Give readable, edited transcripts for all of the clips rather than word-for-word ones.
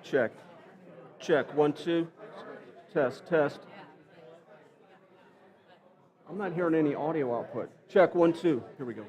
Check. Check. 1, 2. Test, test. I'm not hearing any audio output. Check. 1, 2. Here we go.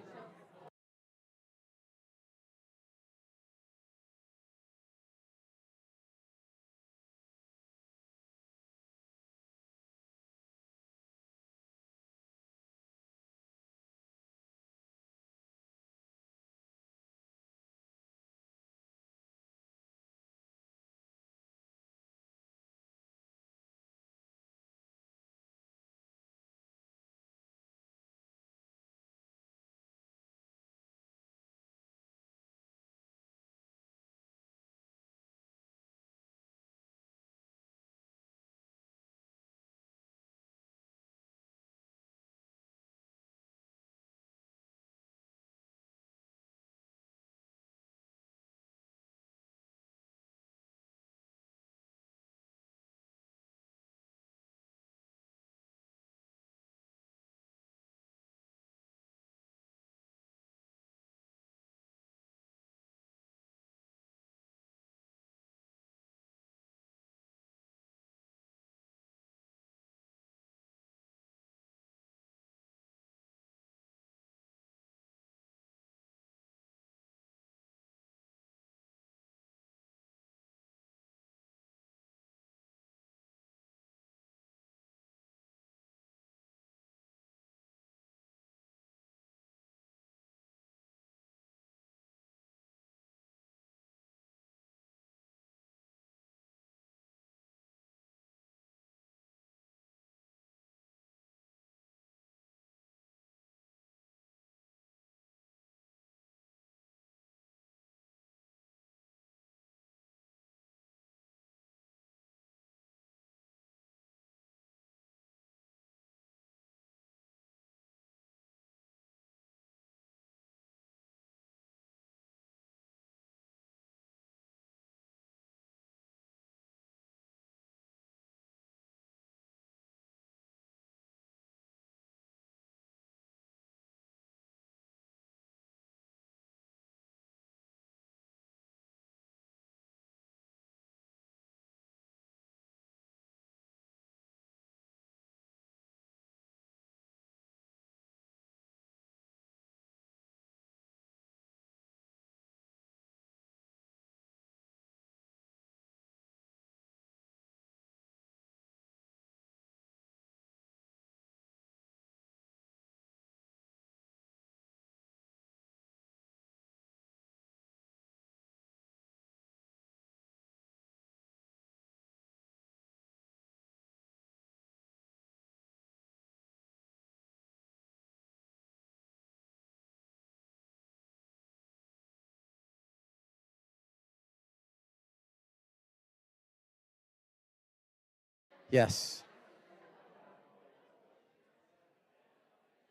Yes.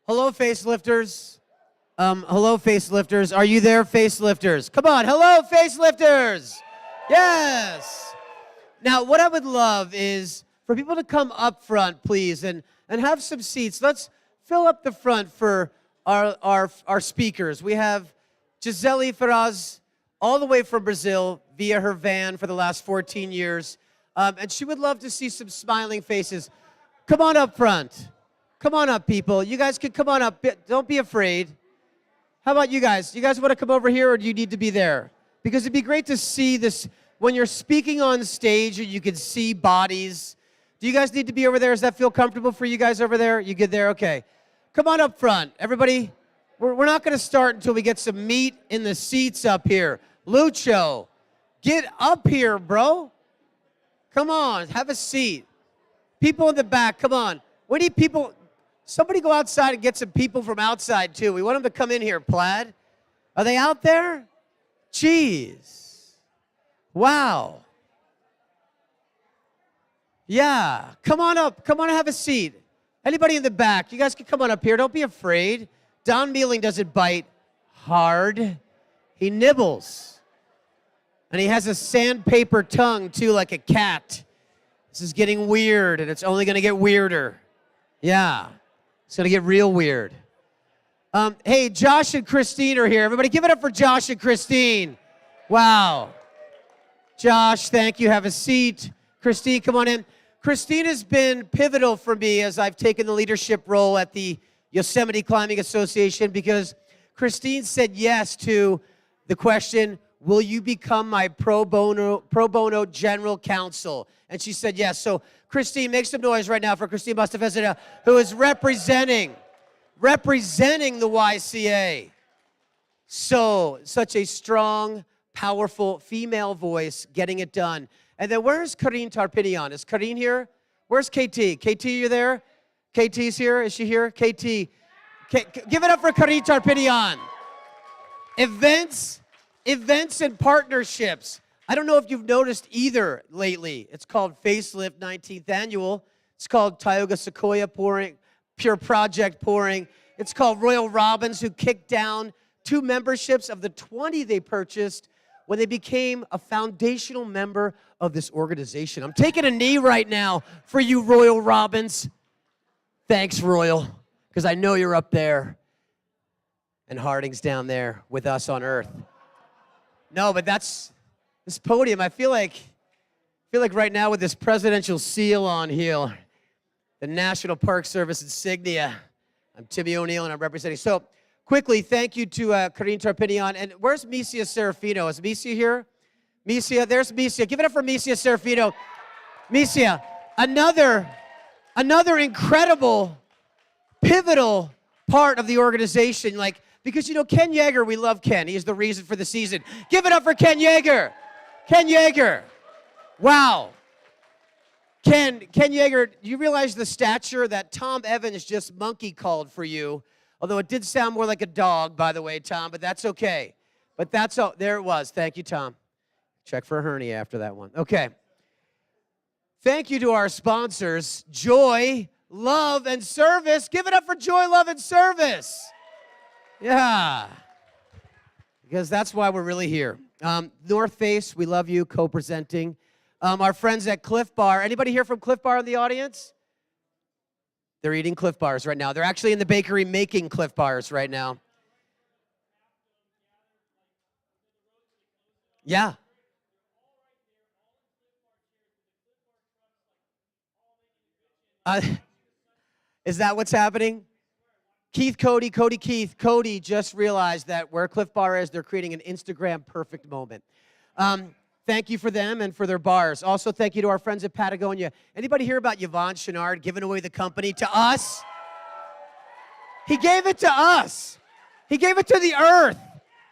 Hello, facelifters. Hello, facelifters. Are you there, facelifters? Come on. Hello, facelifters. Yes. Now, what I would love is for people to come up front, please, and have some seats. Let's fill up the front for our speakers. We have Giselli Faraz, all the way from Brazil, via her van for the last 14 years. And she would love to see some smiling faces. Come on up front. Come on up, people. You guys can come on up. Don't be afraid. How about you guys? You guys want to come over here, or do you need to be there? Because it'd be great to see this when you're speaking on stage and you can see bodies. Do you guys need to be over there? Does that feel comfortable for you guys over there? You good there? Okay. Come on up front. Everybody, we're not going to start until we get some meat in the seats up here. Lucho, get up here, bro. Come on, have a seat. People in the back, come on. We need people. Somebody go outside and get some people from outside, too. We want them to come in here, Plaid. Are they out there? Jeez. Wow. Yeah, come on up. Come on and have a seat. Anybody in the back, you guys can come on up here. Don't be afraid. Don Mealing doesn't bite hard. He nibbles. And he has a sandpaper tongue, too, like a cat. This is getting weird, and it's only going to get weirder. Yeah, it's going to get real weird. Hey, Josh and Christine are here. Everybody give it up for Josh and Christine. Wow. Josh, thank you. Have a seat. Christine, come on in. Christine has been pivotal for me as I've taken the leadership role at the Yosemite Climbing Association because Christine said yes to the question, will you become my pro bono general counsel? And she said yes. So Christine, make some noise right now for Christine Bastafezida, who is representing the YCA. So, such a strong, powerful female voice getting it done. And then where's Karine Tarpinian? Is Karine here? Where's KT? KT, you there? KT's here. Is she here? KT. Give it up for Karine Tarpinian. Events and partnerships. I don't know if you've noticed either lately. It's called Facelift 19th Annual. It's called Tioga Sequoia pouring, Pure Project pouring. It's called Royal Robins, who kicked down 2 memberships of the 20 they purchased when they became a foundational member of this organization. I'm taking a knee right now for you, Royal Robins. Thanks, Royal, because I know you're up there. And Harding's down there with us on Earth. No, but that's this podium. I feel like right now with this presidential seal on here, the National Park Service insignia. I'm Timmy O'Neill, and I'm representing. So, quickly, thank you to Karine Tarpinian. And where's Misia Serafino? Is Misia here? Misia, there's Misia. Give it up for Misia Serafino. Misia, another incredible, pivotal part of the organization. Because, Ken Yeager, we love Ken. He is the reason for the season. Give it up for Ken Yeager. Ken Yeager. Wow. Ken Yeager, do you realize the stature that Tom Evans just monkey called for you? Although it did sound more like a dog, by the way, Tom, but that's okay. But that's all. There it was. Thank you, Tom. Check for a hernia after that one. Okay. Thank you to our sponsors, Joy, Love, and Service. Give it up for Joy, Love, and Service. Yeah. Because that's why we're really here. North Face, we love you, co-presenting. Our friends at Cliff Bar. Anybody here from Cliff Bar in the audience? They're eating Cliff Bars right now. They're actually in the bakery making Cliff Bars right now. Yeah. Is that what's happening? Cody just realized that where Cliff Bar is, they're creating an Instagram perfect moment. Thank you for them and for their bars. Also, thank you to our friends at Patagonia. Anybody hear about Yvon Chouinard giving away the company to us? He gave it to us. He gave it to the Earth.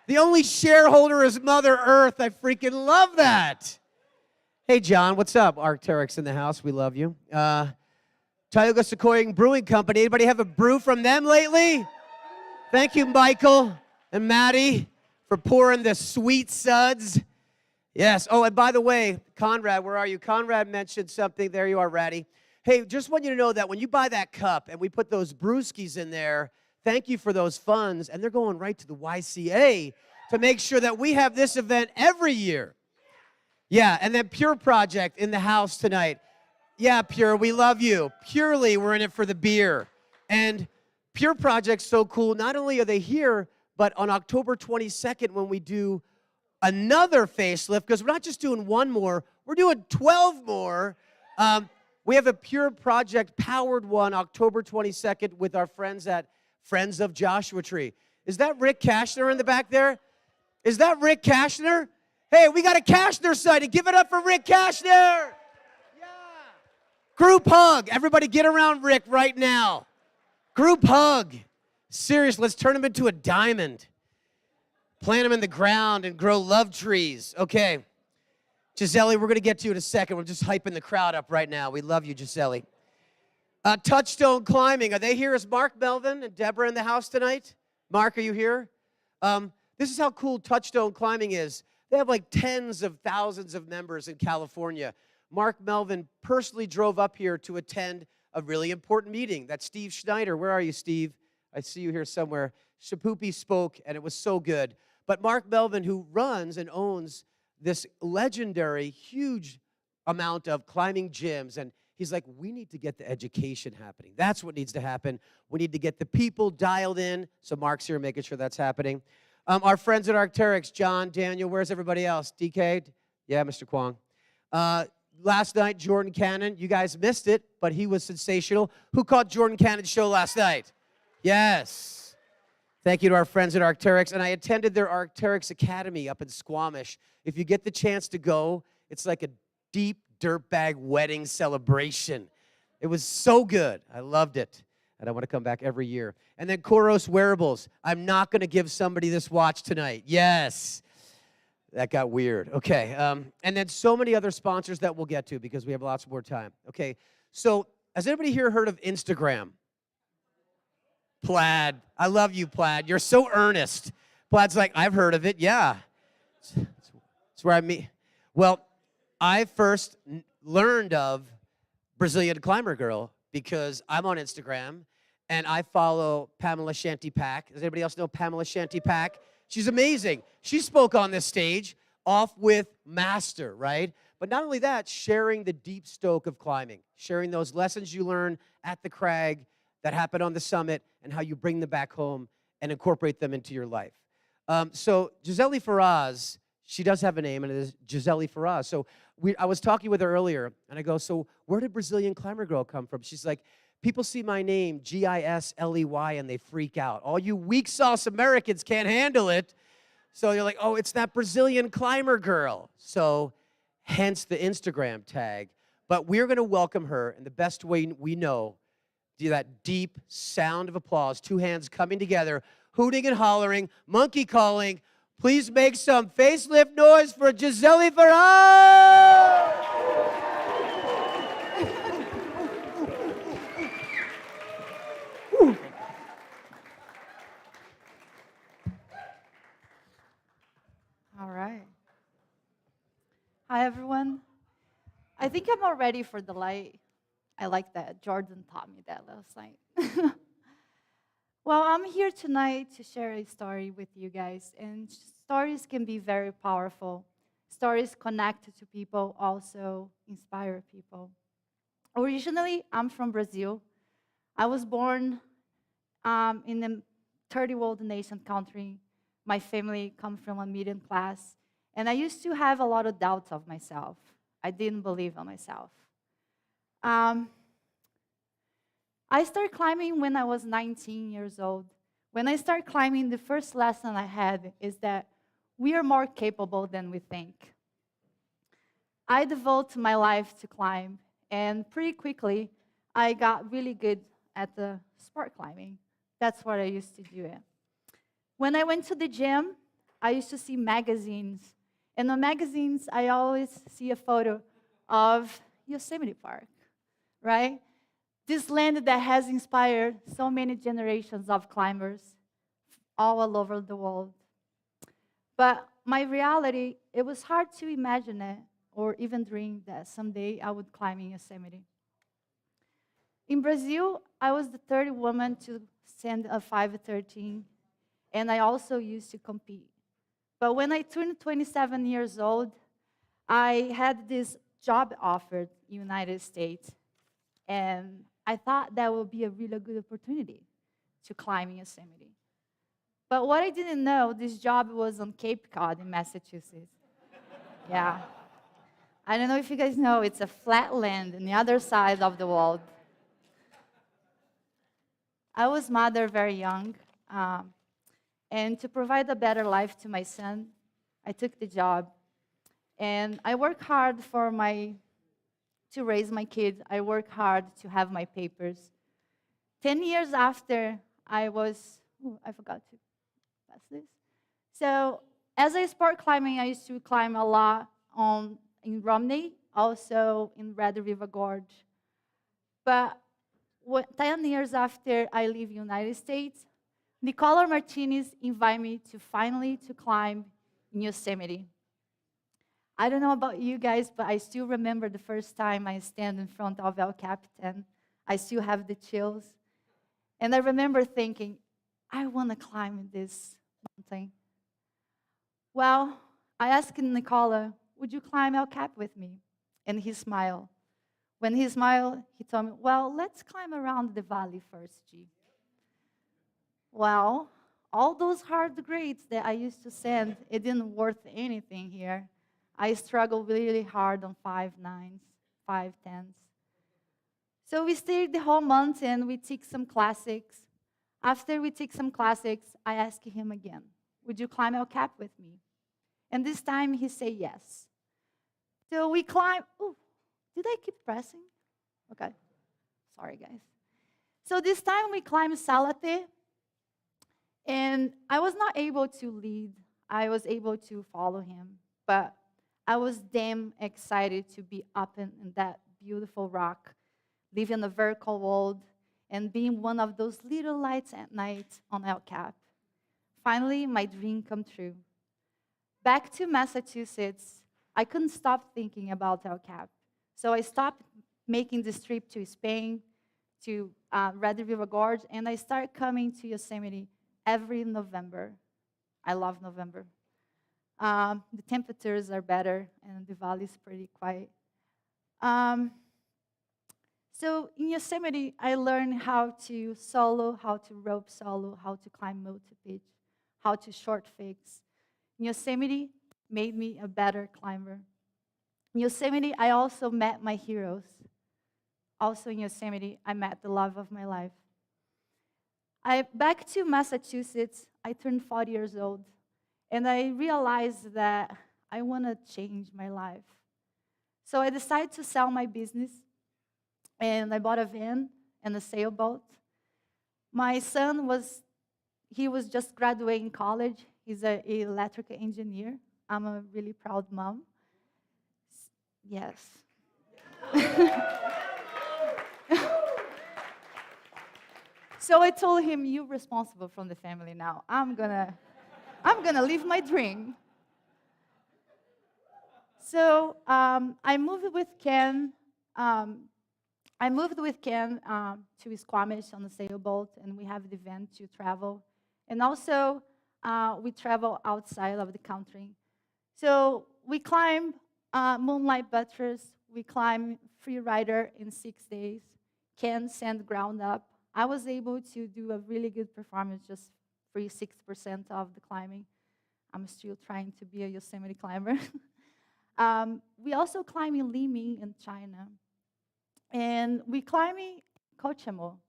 The only shareholder is Mother Earth. I freaking love that. Hey, John, what's up? Arc'teryx in the house. We love you. Tioga Sequoia Brewing Company. Anybody have a brew from them lately? Thank you, Michael and Maddie, for pouring the sweet suds. Yes. Oh, and by the way, Conrad, where are you? Conrad mentioned something. There you are, Ratty. Hey, just want you to know that when you buy that cup and we put those brewskis in there, thank you for those funds, and they're going right to the YCA to make sure that we have this event every year. Yeah, and then Pure Project in the house tonight. Yeah, Pure, we love you. Purely, we're in it for the beer. And Pure Project's so cool. Not only are they here, but on October 22nd when we do another facelift, because we're not just doing one more, we're doing 12 more. We have a Pure Project powered one October 22nd with our friends at Friends of Joshua Tree. Is that Rick Kashner in the back there? Is that Rick Kashner? Hey, we got a Kashner sighting. Give it up for Rick Kashner. Yeah. Group hug. Everybody get around Rick right now. Group hug. Seriously, let's turn him into a diamond. Plant them in the ground and grow love trees. Okay. Giselli, we're going to get to you in a second. We're just hyping the crowd up right now. We love you, Giselli. Touchstone Climbing. Are they here? Is Mark Melvin and Deborah in the house tonight? Mark, are you here? This is how cool Touchstone Climbing is. They have like tens of thousands of members in California. Mark Melvin personally drove up here to attend a really important meeting that Steve Schneider, where are you, Steve? I see you here somewhere. Shapoopy spoke, and it was so good. But Mark Melvin, who runs and owns this legendary, huge amount of climbing gyms, and he's like, we need to get the education happening. That's what needs to happen. We need to get the people dialed in. So Mark's here making sure that's happening. Our friends at Arc'teryx, John, Daniel, where's everybody else? DK? Yeah, Mr. Kwong. Last night, Jordan Cannon, you guys missed it, but he was sensational. Who caught Jordan Cannon's show last night? Yes. Thank you to our friends at Arc'teryx. And I attended their Arc'teryx Academy up in Squamish. If you get the chance to go, it's like a deep dirtbag wedding celebration. It was so good. I loved it. And I want to come back every year. And then Koros Wearables. I'm not going to give somebody this watch tonight. Yes. That got weird. Okay. And then so many other sponsors that we'll get to because we have lots more time. Okay. So has anybody here heard of Instagram? Plaid. I love you, Plaid. You're so earnest. Plaid's like, I've heard of it. Yeah. It's where I meet. Well, I first learned of Brazilian Climber Girl because I'm on Instagram and I follow Pamela Shanty-Pack. Does anybody else know Pamela Shanty-Pack? She's amazing. She spoke on this stage off with Master, right? But not only that, sharing the deep stoke of climbing, sharing those lessons you learn at the crag that happen on the summit and how you bring them back home and incorporate them into your life. So Giselli Faraz, she does have a name, and it is Giselli Faraz. So I was talking with her earlier, and I go, so where did Brazilian Climber Girl come from? She's like, people see my name, Giseley, and they freak out. All you weak sauce Americans can't handle it. So you're like, oh, it's that Brazilian Climber Girl. So hence the Instagram tag. But we're going to welcome her in the best way we know. Do that deep sound of applause, two hands coming together, hooting and hollering, monkey calling. Please make some facelift noise for Giselli Faraz! All right. Hi, everyone. I think I'm all ready for the light. I like that. Jordan taught me that last night. Well, I'm here tonight to share a story with you guys. And stories can be very powerful. Stories connect to people, also inspire people. Originally, I'm from Brazil. I was born in a third world nation country. My family comes from a medium class. And I used to have a lot of doubts of myself. I didn't believe in myself. I started climbing when I was 19 years old. When I started climbing, the first lesson I had is that we are more capable than we think. I devote my life to climb, and pretty quickly, I got really good at the sport climbing. That's what I used to do. When I went to the gym, I used to see magazines. And in magazines, I always see a photo of Yosemite Park, right? This land that has inspired so many generations of climbers all over the world. But my reality, it was hard to imagine it or even dream that someday I would climb in Yosemite. In Brazil, I was the third woman to stand a 513, and I also used to compete. But when I turned 27 years old, I had this job offered in the United States, and I thought that would be a really good opportunity to climb in Yosemite. But what I didn't know, this job was on Cape Cod in Massachusetts. Yeah. I don't know if you guys know, it's a flat land on the other side of the world. I was mother very young, and to provide a better life to my son, I took the job. And I worked hard to raise my kids. I worked hard to have my papers. 10 years after I forgot to pass this. So as I sport climbing, I used to climb a lot in Romney, also in Red River Gorge. But 10 years after I leave the United States, Nicola Martinez invited me to finally to climb in Yosemite. I don't know about you guys, but I still remember the first time I stand in front of El Capitan. I still have the chills. And I remember thinking, I want to climb this mountain. Well, I asked Nicola, would you climb El Cap with me? And he smiled. When he smiled, he told me, well, let's climb around the valley first, G. Well, all those hard grades that I used to send, it didn't worth anything here. I struggled really hard on 5 9s, 5 10s. So we stayed the whole month and we took some classics. After we took some classics, I asked him again, would you climb El Cap with me? And this time he said yes. So we climbed. Oh, did I keep pressing? Okay. Sorry, guys. So this time we climbed Salate, and I was not able to lead. I was able to follow him, but I was damn excited to be up in that beautiful rock, living in the vertical world, and being one of those little lights at night on El Cap. Finally, my dream come true. Back to Massachusetts, I couldn't stop thinking about El Cap. So I stopped making this trip to Spain, to Red River Gorge, and I started coming to Yosemite every November. I love November. The temperatures are better, and the valley is pretty quiet. So in Yosemite, I learned how to solo, how to rope solo, how to climb multi-pitch, how to short fix. Yosemite made me a better climber. In Yosemite, I also met my heroes. Also in Yosemite, I met the love of my life. Back to Massachusetts, I turned 40 years old, and I realized that I want to change my life. So I decided to sell my business, and I bought a van and a sailboat. My son was just graduating college. He's an electrical engineer. I'm a really proud mom. Yes. So I told him, "You're responsible from the family now. I'm gonna live my dream." So I moved with Ken. To Squamish on the sailboat, and we have the van to travel. And also, we travel outside of the country. So we climb Moonlight Buttress. We climb Free Rider in 6 days. Ken sand ground up. I was able to do a really good performance, just 60% of the climbing. I'm still trying to be a Yosemite climber. We also climb in Liming in China. And we climbing Cochamo.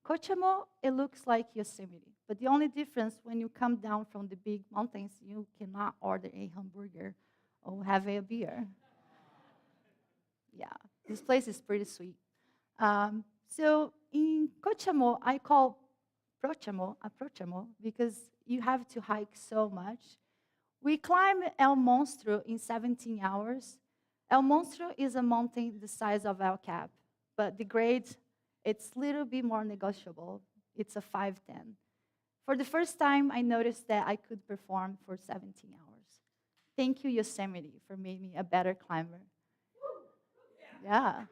Cochamo, it looks like Yosemite. But the only difference, when you come down from the big mountains, you cannot order a hamburger or have a beer. Yeah, this place is pretty sweet. So in Cochamo, I call approachamo, because you have to hike so much. We climb El Monstro in 17 hours. El Monstro is a mountain the size of El Cap, but the grade, it's a little bit more negotiable. It's a 510. For the first time, I noticed that I could perform for 17 hours. Thank you, Yosemite, for making me a better climber. Yeah.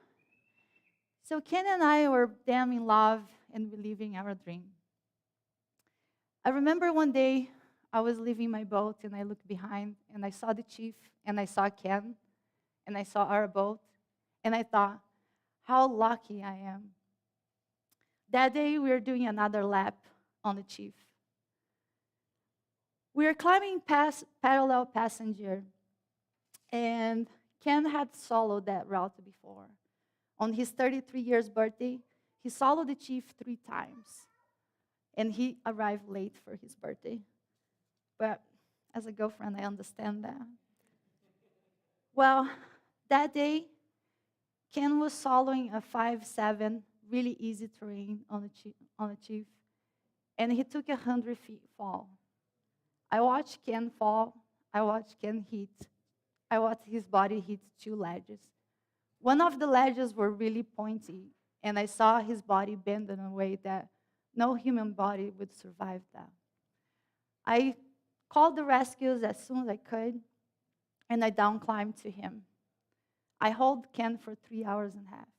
So Ken and I were damn in love and living our dream. I remember one day I was leaving my boat and I looked behind and I saw the chief and I saw Ken and I saw our boat and I thought, how lucky I am. That day we were doing another lap on the chief. We were climbing past parallel passenger, and Ken had soloed that route before. On his 33 years birthday, he soloed the chief 3 times, and he arrived late for his birthday. But as a girlfriend, I understand that. Well, that day, Ken was soloing a 5-7, really easy terrain on the chief, and he took a 100-foot fall. I watched Ken fall. I watched Ken hit. I watched his body hit 2 ledges. One of the ledges were really pointy, and I saw his body bend in a way that no human body would survive that. I called the rescues as soon as I could, and I down climbed to him. I held Ken for 3 hours and a half.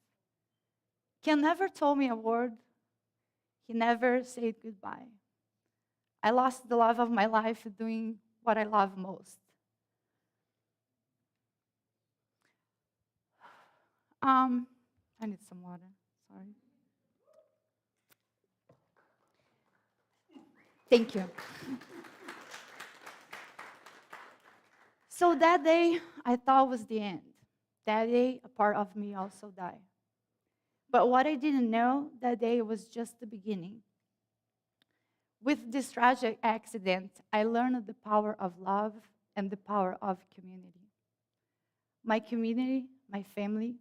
Ken never told me a word. He never said goodbye. I lost the love of my life doing what I love most. I need some water, sorry. Thank you. So that day, I thought was the end. That day, a part of me also died. But what I didn't know that day was just the beginning. With this tragic accident, I learned the power of love and the power of community. My community, my family,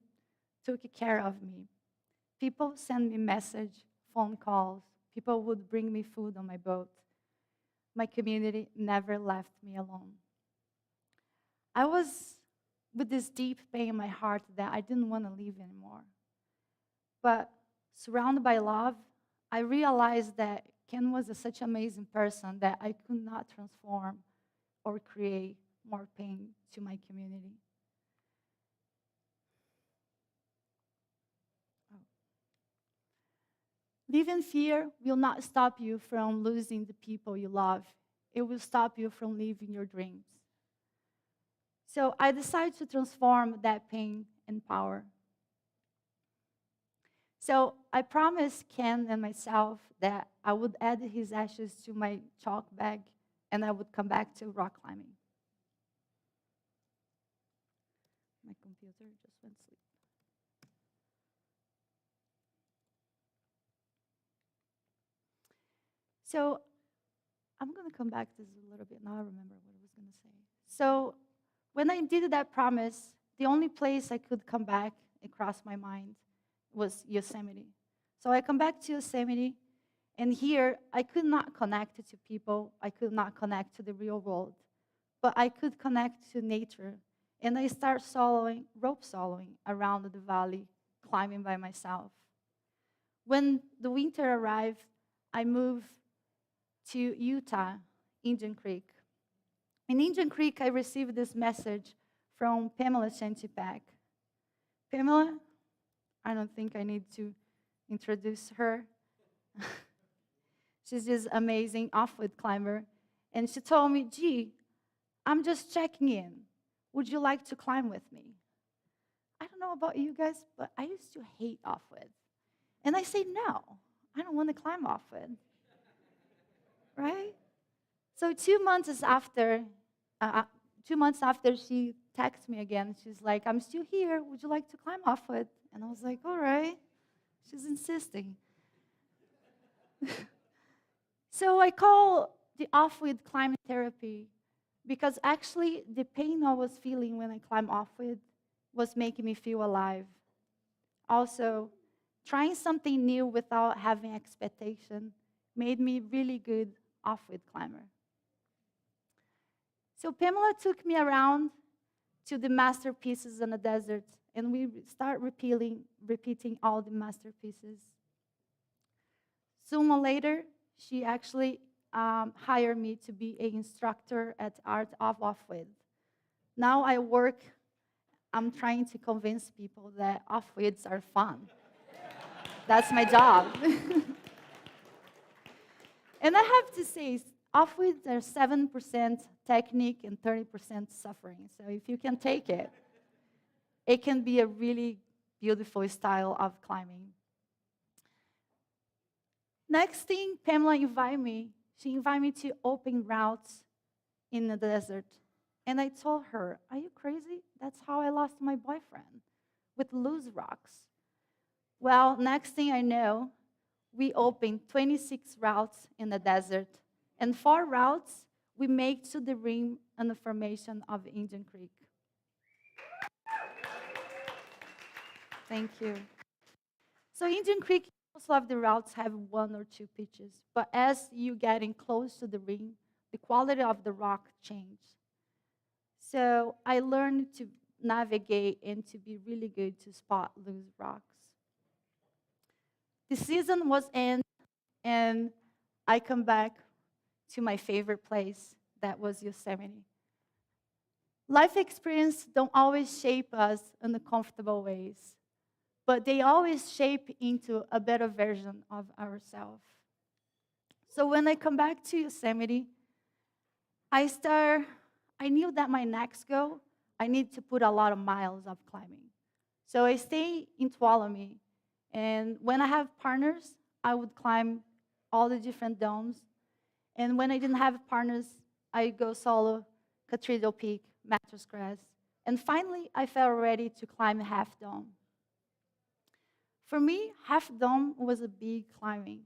took care of me. People sent me messages, phone calls. People would bring me food on my boat. My community never left me alone. I was with this deep pain in my heart that I didn't want to live anymore. But surrounded by love, I realized that Ken was such an amazing person that I could not transform or create more pain to my community. Living fear will not stop you from losing the people you love. It will stop you from living your dreams. So I decided to transform that pain in power. So I promised Ken and myself that I would add his ashes to my chalk bag and I would come back to rock climbing. My computer just went asleep. So I'm going to come back to this a little bit. Now I remember what I was going to say. So when I did that promise, the only place I could come back across my mind was Yosemite. So I come back to Yosemite, and here I could not connect to people. I could not connect to the real world, but I could connect to nature. And I start rope soloing around the valley, climbing by myself. When the winter arrived, I moved to Utah, Indian Creek. In Indian Creek, I received this message from Pamela Shantipak. Pamela, I don't think I need to introduce her. She's this amazing off-road climber. And she told me, gee, I'm just checking in. Would you like to climb with me? I don't know about you guys, but I used to hate off-road. And I say, no, I don't want to climb off-road. Right? So 2 months after she texted me again, she's like, I'm still here. Would you like to climb off-road? And I was like, all right. She's insisting. So I call the off-road climbing therapy because actually the pain I was feeling when I climbed off-road was making me feel alive. Also, trying something new without having expectation made me really good off-road climber. So Pamela took me around to the masterpieces in the desert, and we start repeating all the masterpieces. Sooner or later, she actually hired me to be an instructor at Art of Off-Road. Now I'm trying to convince people that off-roads are fun. That's my job. And I have to say, off-roads are 7% technique and 30% suffering. So if you can take it, it can be a really beautiful style of climbing. Next thing, Pamela invited me. She invited me to open routes in the desert. And I told her, are you crazy? That's how I lost my boyfriend, with loose rocks. Well, next thing I know, we opened 26 routes in the desert. And 4 routes we made to the rim and the formation of Indian Creek. Thank you. So Indian Creek, most of the routes have 1 or 2 pitches. But as you getting close to the rim, the quality of the rock changed. So I learned to navigate and to be really good to spot loose rocks. The season was end, and I come back to my favorite place, that was Yosemite. Life experiences don't always shape us in the comfortable ways, but they always shape into a better version of ourselves. So when I come back to Yosemite, I knew that my next goal, I need to put a lot of miles of climbing. So I stay in Tuolumne, and when I have partners, I would climb all the different domes. And when I didn't have partners, I go solo, Cathedral Peak, Mattress Crest, And finally, I felt ready to climb Half Dome. For me, Half Dome was a big climbing.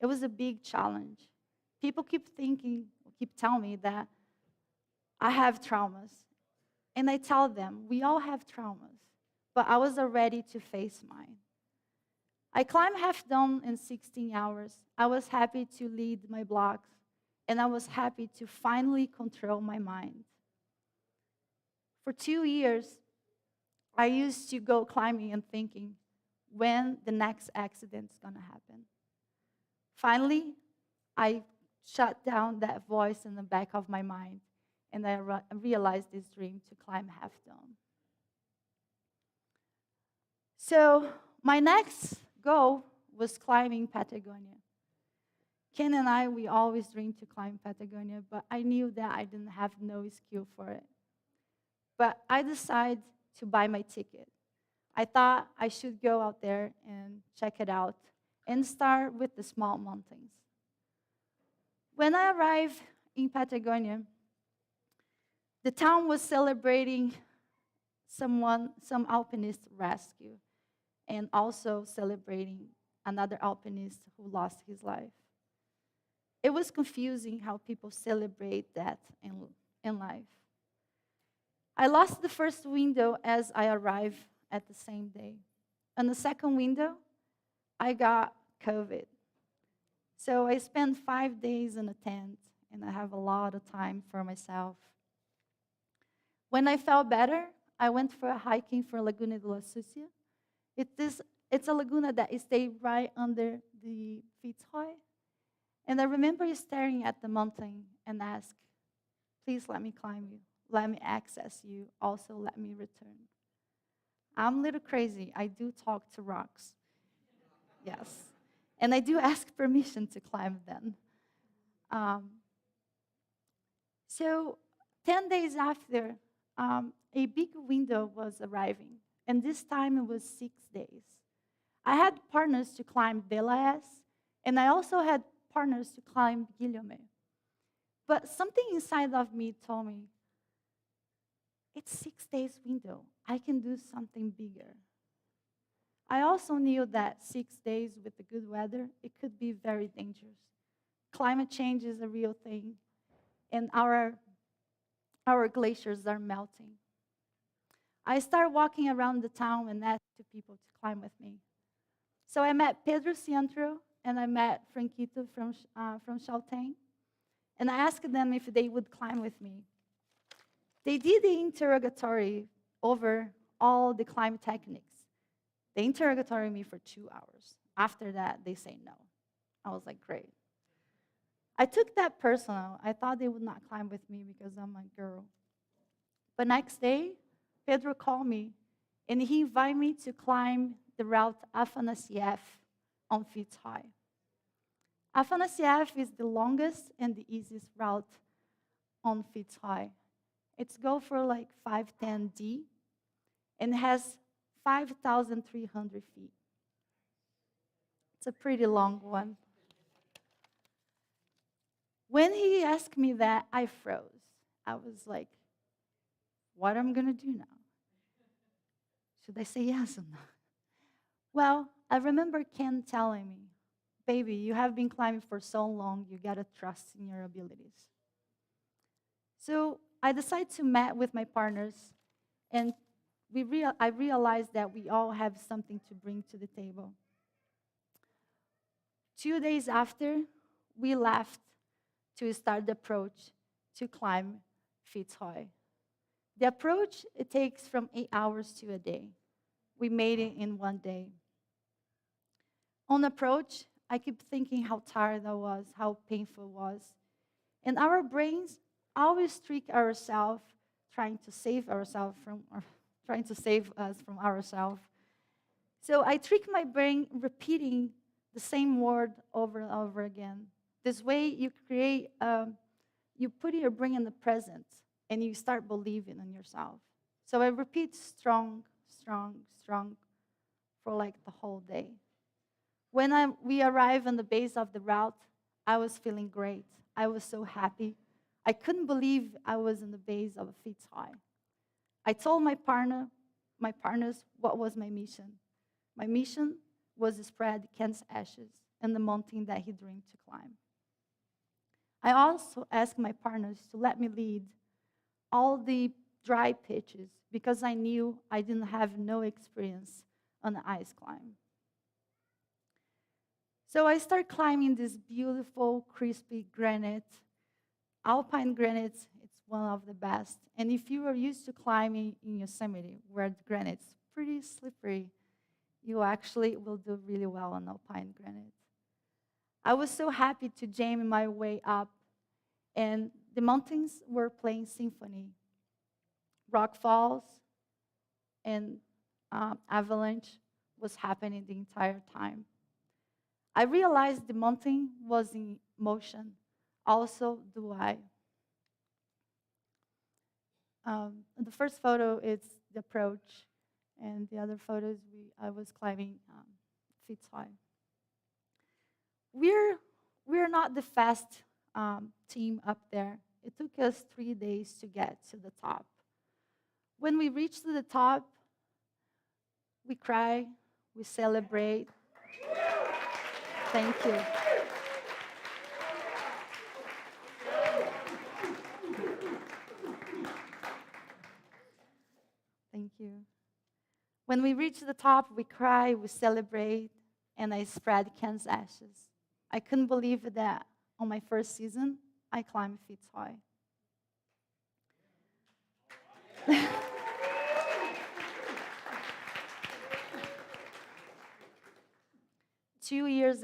It was a big challenge. People keep telling me that I have traumas. And I tell them, we all have traumas. But I was ready to face mine. I climbed Half Dome in 16 hours. I was happy to lead my blocks. And I was happy to finally control my mind. For 2 years, I used to go climbing and thinking, when the next accident's gonna happen. Finally, I shut down that voice in the back of my mind, and I realized this dream to climb Half Dome. So my next goal was climbing Patagonia. Ken and I, we always dreamed to climb Patagonia, but I knew that I didn't have no skill for it. But I decided to buy my ticket. I thought I should go out there and check it out and start with the small mountains. When I arrived in Patagonia, the town was celebrating some alpinist rescue and also celebrating another alpinist who lost his life. It was confusing how people celebrate that in life. I lost the first window as I arrived at the same day. On the second window, I got COVID. So I spent 5 days in a tent, and I have a lot of time for myself. When I felt better, I went for a hiking for Laguna de la Sucia. It's a laguna that stays right under the Fitzroy. And I remember staring at the mountain and ask, please let me climb you. Let me access you. Also, let me return. I'm a little crazy. I do talk to rocks. Yes. And I do ask permission to climb them. So 10 days after, a big window was arriving. And this time it was 6 days. I had partners to climb Belaes, and I also had partners to climb Guillaume. But something inside of me told me, it's 6 days window. I can do something bigger. I also knew that 6 days with the good weather, it could be very dangerous. Climate change is a real thing, and our glaciers are melting. I started walking around the town and asked people to climb with me. So I met Pedro Ciantro, and I met Franquito from Chaltén, and I asked them if they would climb with me. They did the interrogatory over all the climb techniques. They interrogated me for 2 hours. After that, they say no. I was like, great. I took that personal. I thought they would not climb with me because I'm a girl. But next day, Pedro called me, and he invited me to climb the route Afanasieff on Fitzroy. Afanasieff is the longest and the easiest route on Fitzroy. It's go for like 510D and has 5,300 feet. It's a pretty long one. When he asked me that, I froze. I was like, what am I going to do now? Should I say yes or no? Well, I remember Ken telling me, baby, you have been climbing for so long, you got to trust in your abilities. So I decided to meet with my partners, and I realized that we all have something to bring to the table. 2 days after, we left to start the approach to climb Fitzroy. The approach, it takes from 8 hours to a day. We made it in 1 day. On approach, I keep thinking how tired I was, how painful it was. And our brains always trick ourselves, trying to save us from ourselves. So I trick my brain repeating the same word over and over again. This way you you put your brain in the present and you start believing in yourself. So I repeat strong, strong, strong for like the whole day. When we arrived on the base of the route, I was feeling great. I was so happy. I couldn't believe I was in the base of a Fitzroy. I told my partners what was my mission. My mission was to spread Ken's ashes in the mountain that he dreamed to climb. I also asked my partners to let me lead all the dry pitches because I knew I didn't have no experience on the ice climb. So I started climbing this beautiful, crispy granite. Alpine granite, it's one of the best. And if you are used to climbing in Yosemite, where the granite's pretty slippery, you actually will do really well on alpine granite. I was so happy to jam my way up, and the mountains were playing symphony. Rock falls and avalanche was happening the entire time. I realized the mountain was in motion. Also do I. The first photo is the approach, and the other photos I was climbing feet high. We're not the fast team up there. It took us 3 days to get to the top. When we reached the top, we cry, we celebrate. Thank you. Thank you. When we reach the top, we cry, we celebrate, and I spread Ken's ashes. I couldn't believe that on my first season, I climbed feet high. 2.5 years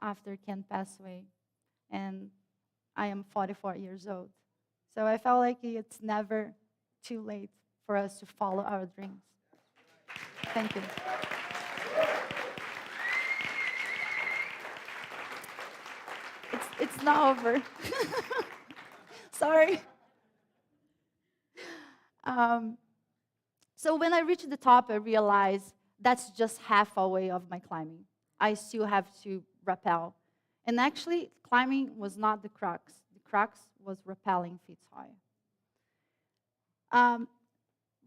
after Ken passed away, and I am 44 years old. So I felt like it's never too late for us to follow our dreams. Thank you. It's not over. Sorry. So when I reached the top, I realized that's just half away of my climbing. I still have to rappel. And actually, climbing was not the crux. The crux was rappelling feet high.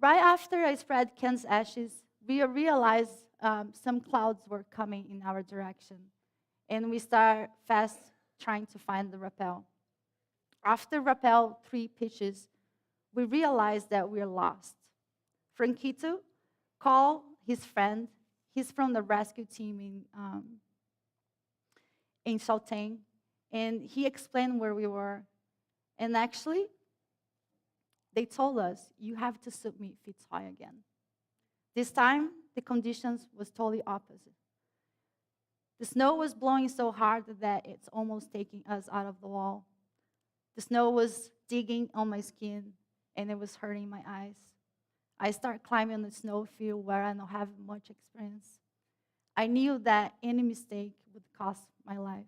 Right after I spread Ken's ashes, we realized some clouds were coming in our direction. And we start fast trying to find the rappel. After rappel 3 pitches, we realized that we're lost. Franquito called his friend. He's from the rescue team in Sept, and he explained where we were. And actually, they told us, you have to submit feet high again. This time, the conditions was totally opposite. The snow was blowing so hard that it's almost taking us out of the wall. The snow was digging on my skin, and it was hurting my eyes. I started climbing on the snowfield where I don't have much experience. I knew that any mistake would cost my life.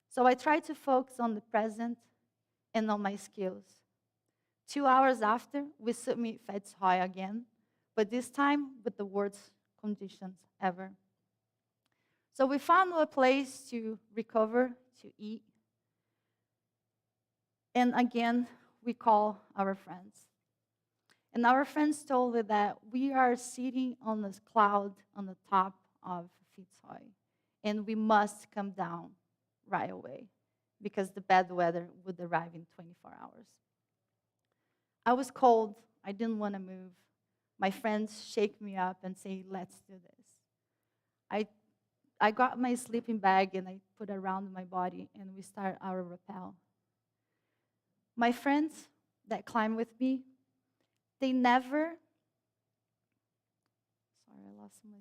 So I tried to focus on the present and on my skills. 2 hours after, we submit feet high again, but this time with the worst conditions ever. So we found a place to recover, to eat. And again, we call our friends. And our friends told me that we are sitting on this cloud on the top of feet high, and we must come down right away because the bad weather would arrive in 24 hours. I was cold. I didn't want to move. My friends shake me up and say, let's do this. I got my sleeping bag and I put it around my body, and we start our rappel. My friends that climb with me, they never, sorry, I lost my.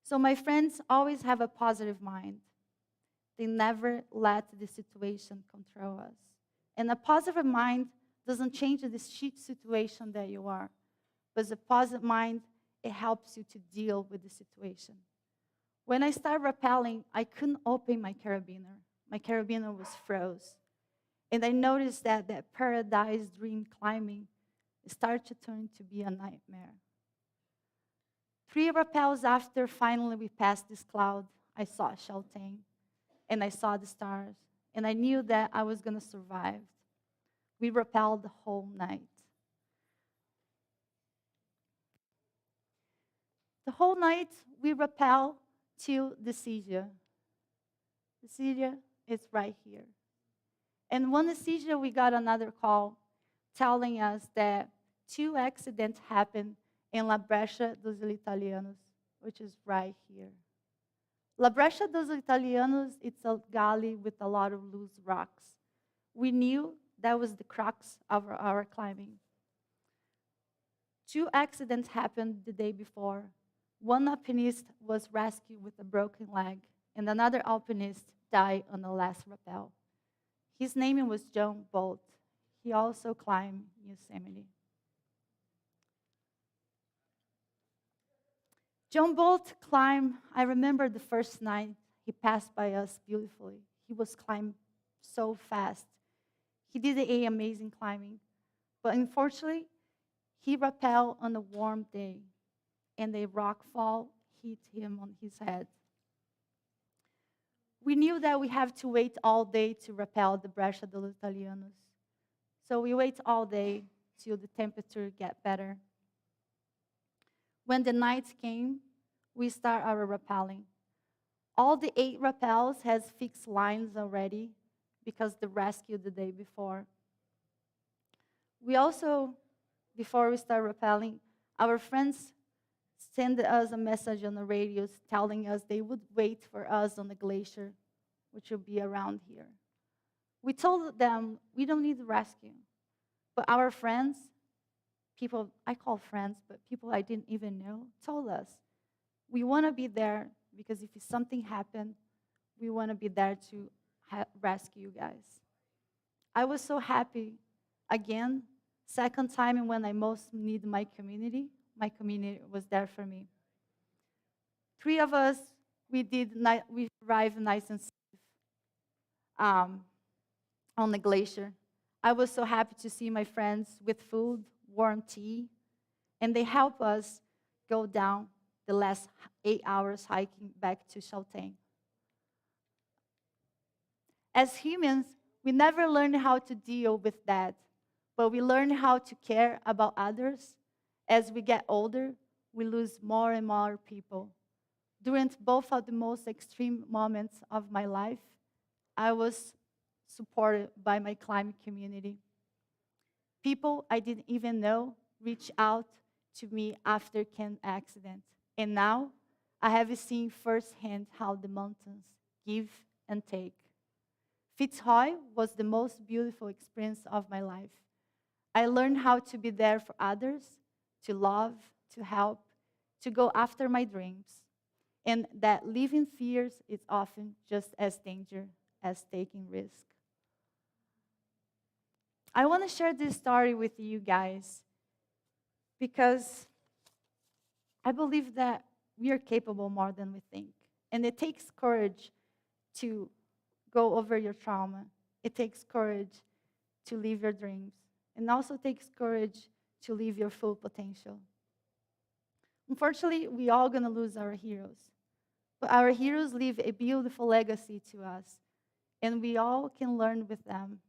So my friends always have a positive mind. They never let the situation control us. And a positive mind doesn't change the shit situation that you are, but a positive mind, it helps you to deal with the situation. When I started rappelling, I couldn't open my carabiner. My carabiner was froze. And I noticed that paradise dream climbing started to turn to be a nightmare. 3 rappels after, finally we passed this cloud, I saw Chaltén, and I saw the stars, and I knew that I was going to survive. We rappelled the whole night. The whole night, we rappel to the seizure. The seizure is right here. And one seizure, we got another call telling us that 2 accidents happened in La Breccia dos Italianos, which is right here. La Breccia dos Italianos, it's a gully with a lot of loose rocks. We knew that was the crux of our climbing. 2 accidents happened the day before. One alpinist was rescued with a broken leg, and another alpinist died on the last rappel. His name was John Bolt. He also climbed Yosemite. John Bolt climbed, I remember the first night he passed by us beautifully. He was climbing so fast. He did an amazing climbing. But unfortunately, he rappelled on a warm day, and a rock fall hit him on his head. We knew that we have to wait all day to rappel the Breccia dos Italianos. So we wait all day till the temperature get better. When the night came, we start our rappelling. All the 8 rappels has fixed lines already because the rescue the day before. We also, before we start rappelling, our friends sent us a message on the radios telling us they would wait for us on the glacier, which will be around here. We told them we don't need rescue. But our friends, people I call friends, but people I didn't even know, told us, we want to be there because if something happened, we want to be there to rescue you guys. I was so happy. Again, second time when I most need my community was there for me. 3 of us, we arrived nice and safe on the glacier. I was so happy to see my friends with food, warm tea, and they helped us go down the last 8 hours hiking back to Chaltén. As humans, we never learn how to deal with that, but we learn how to care about others. As we get older, we lose more and more people. During both of the most extreme moments of my life, I was supported by my climbing community. People I didn't even know reached out to me after an accident. And now I have seen firsthand how the mountains give and take. Fitzroy was the most beautiful experience of my life. I learned how to be there for others, to love, to help, to go after my dreams, and that living fears is often just as dangerous as taking risk. I want to share this story with you guys because I believe that we are capable more than we think. And it takes courage to go over your trauma. It takes courage to live your dreams. And also takes courage to live your full potential. Unfortunately, we all going to lose our heroes. But our heroes leave a beautiful legacy to us. And we all can learn with them,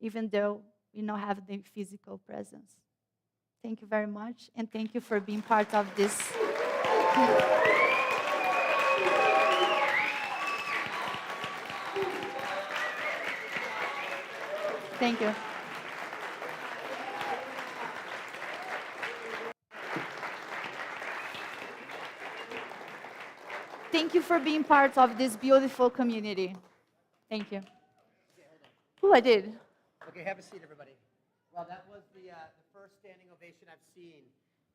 even though we don't have the physical presence. Thank you very much, and thank you for being part of this. Thank you. Thank you for being part of this beautiful community. Thank you. Oh, I did. Okay, have a seat, everybody. Well, that was the first standing ovation I've seen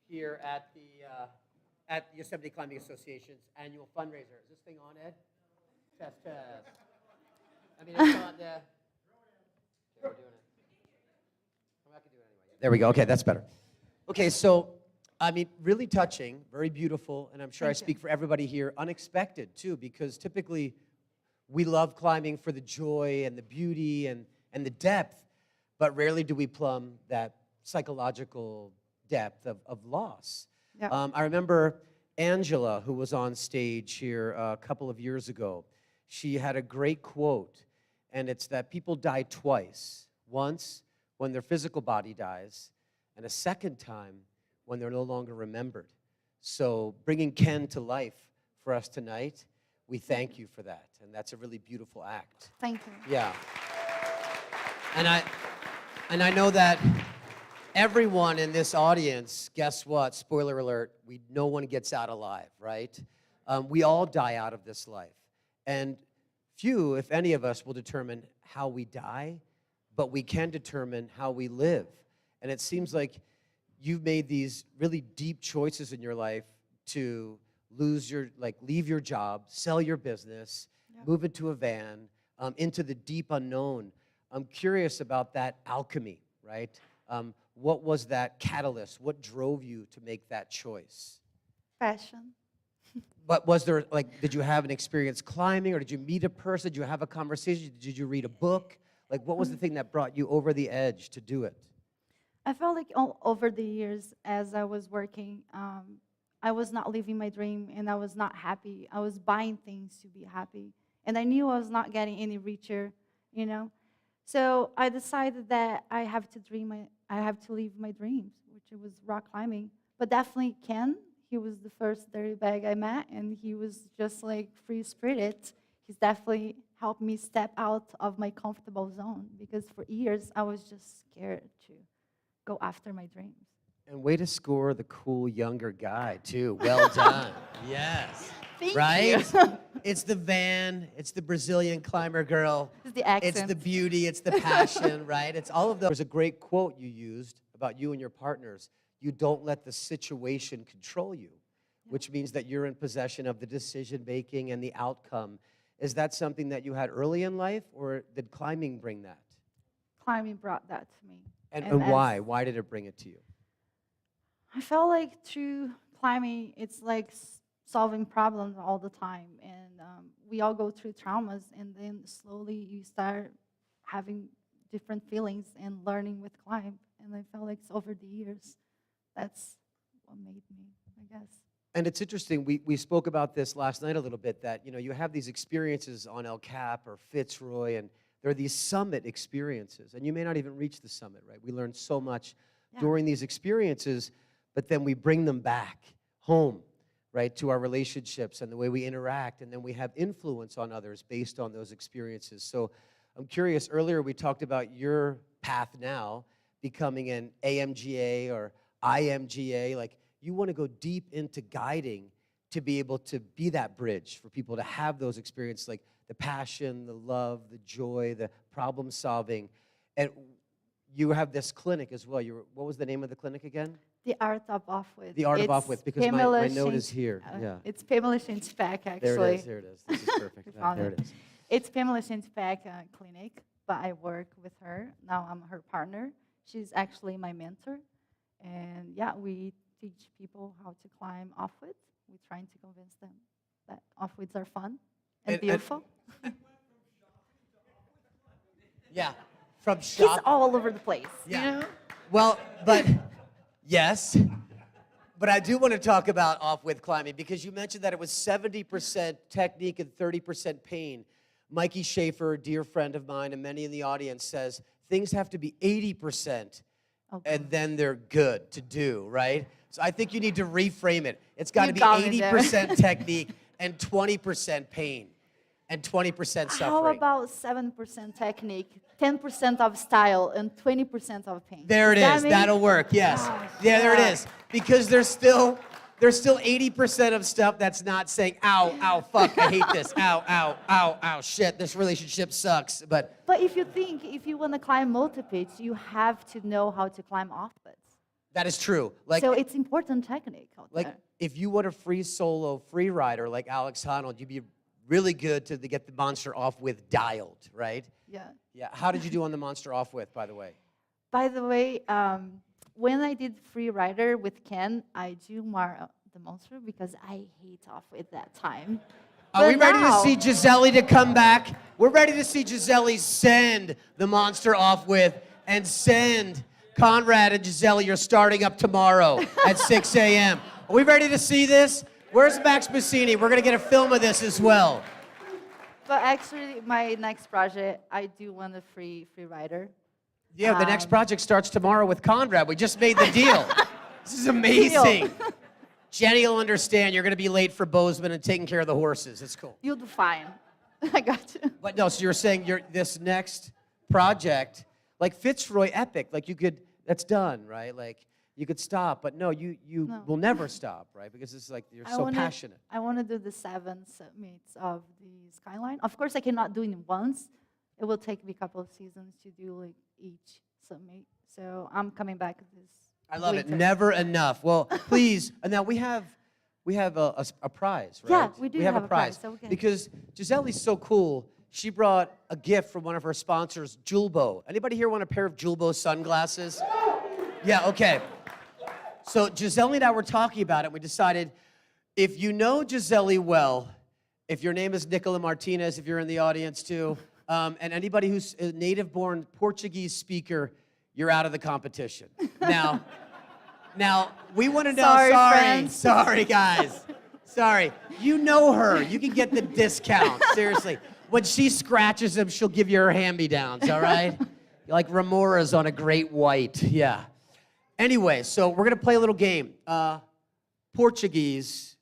here at the Yosemite Climbing Association's annual fundraiser. Is this thing on, Ed? Test, test. I mean, it's on the... Okay, we're doing it. I'm not going to do it anyway. There we go. Okay, that's better. Okay, so, I mean, really touching, very beautiful, and I'm sure I speak for everybody here, unexpected, too, because typically we love climbing for the joy and the beauty and the depth, but rarely do we plumb that psychological depth of loss. Yep. I remember Angela, who was on stage here a couple of years ago. She had a great quote, and it's that people die twice. Once when their physical body dies, and a second time when they're no longer remembered. So bringing Ken to life for us tonight, we thank you for that. And that's a really beautiful act. Thank you. Yeah. And I know that everyone in this audience, guess what? Spoiler alert, no one gets out alive, right? We all die out of this life. And few, if any of us, will determine how we die, but we can determine how we live. And it seems like you've made these really deep choices in your life to leave your job, sell your business, move into a van, into the deep unknown. I'm curious about that alchemy, right? What was that catalyst? What drove you to make that choice? Passion. But was there, did you have an experience climbing, or did you meet a person? Did you have a conversation? Did you read a book? What was the thing that brought you over the edge to do it? I felt like over the years, as I was working, I was not living my dream, and I was not happy. I was buying things to be happy, and I knew I was not getting any richer, you know. So I decided that I have to live my dreams, which was rock climbing. But definitely Ken, he was the first dirty bag I met, and he was just like free-spirited. He's definitely helped me step out of my comfortable zone, because for years I was just scared to go after my dreams. And way to score the cool younger guy, too. Well done. Yes. Thank right? you. It's the van. It's the Brazilian climber girl. It's the accent. It's the beauty. It's the passion, right? It's all of those. There's a great quote you used about you and your partners. You don't let the situation control you, which means that you're in possession of the decision-making and the outcome. Is that something that you had early in life, or did climbing bring that? Climbing brought that to me. And why? Why did it bring it to you? I felt like through climbing, it's like solving problems all the time. And we all go through traumas, and then slowly you start having different feelings and learning with climb. And I felt like over the years, that's what made me, I guess. And it's interesting, we spoke about this last night a little bit, that you have these experiences on El Cap or Fitzroy, and there are these summit experiences, and you may not even reach the summit, right? We learn so much during these experiences, but then we bring them back home, right, to our relationships and the way we interact, and then we have influence on others based on those experiences. So I'm curious, earlier we talked about your path now becoming an AMGA or IMGA, you want to go deep into guiding to be able to be that bridge for people to have those experiences, like the passion, the love, the joy, the problem solving. And you have this clinic as well. What was the name of the clinic again? The Art of Off With. The Art of Off With, because my note is here. It's Pamela Shinspec, actually. There it is. This is perfect. There it is. It's Pamela Shinspec clinic, but I work with her. Now I'm her partner. She's actually my mentor. And we teach people how to climb off-wits. We're trying to convince them that off-wits are fun and beautiful. From shop. He's all over the place. Yeah. You know? Well, yes. But I do want to talk about off-with climbing, because you mentioned that it was 70% technique and 30% pain. Mikey Schaefer, a dear friend of mine, and many in the audience, says things have to be 80%. Okay. And then they're good to do, right? So I think you need to reframe it. It's got to be 80% technique and 20% pain and 20% suffering. How about 7% technique, 10% of style, and 20% of pain? There it is. That'll work, yes. There it is. Because there's still 80% of stuff that's not saying, ow, fuck, I hate this, ow, shit, this relationship sucks. But if you want to climb multi-pitch, you have to know how to climb off-pitch. That is true. So it's important technique out there. If you want a free solo free rider like Alex Honnold, you'd be really good to get the monster off with dialed, right? Yeah. How did you do on the monster off with, by the way? By the way, when I did free rider with Ken, I do more the monster because I hate off with that time. Are we ready to see Giselli to come back? We're ready to see Giselli send the monster off with and send Conrad and Giselli. You're starting up tomorrow at 6 a.m. Are we ready to see this? Where's Max Bassini? We're going to get a film of this as well. But actually, my next project, I do want a free rider. Yeah, the next project starts tomorrow with Conrad. We just made the deal. This is amazing. Jenny will understand you're going to be late for Bozeman and taking care of the horses. It's cool. You'll do fine. I got you. But no, so you're saying this next project, like Fitzroy Epic, like you could, that's done, right? Like you could stop, but no, you No. will never stop, right? Because it's like you're so passionate. I want to do the 7 summits of the Skyline. Of course, I cannot do it once. It will take me a couple of seasons to do like each summit. So I'm coming back this I love it. winter. Never enough. Well, please, and now we have a prize, right? Yeah, we do have have a a prize, prize. so we can- Because Giselli's so cool, she brought a gift from one of her sponsors, Julbo. Anybody here want a pair of Julbo sunglasses? Yeah, okay. So Giselli and I were talking about it. We decided, if you know Giselli well, if your name is Nicola Martinez, if you're in the audience too, and anybody who's a native-born Portuguese speaker, you're out of the competition. Now we want to know. Sorry, friends. Sorry, guys. Sorry. You know her. You can get the discount. Seriously. When she scratches them, she'll give you her hand-me-downs. All right. Like Remora's on a great white. Yeah. Anyway, so we're gonna play a little game. Portuguese,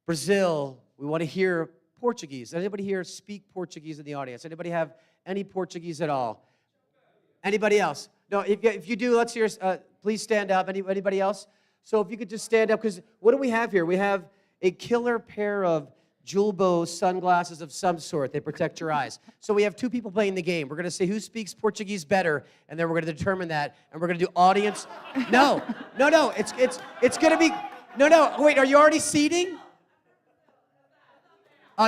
Brazil. We want to hear Portuguese. Anybody here speak Portuguese in the audience? Anybody have any Portuguese at all? Anybody else? No, if you do, let's hear, please stand up. Anybody else? So if you could just stand up, because what do we have here? We have a killer pair of Julbo sunglasses of some sort. They protect your eyes. So we have 2 people playing the game. We're going to say who speaks Portuguese better, and then we're going to determine that, and we're going to do audience. No. It's going to be, no, wait, are you already seating?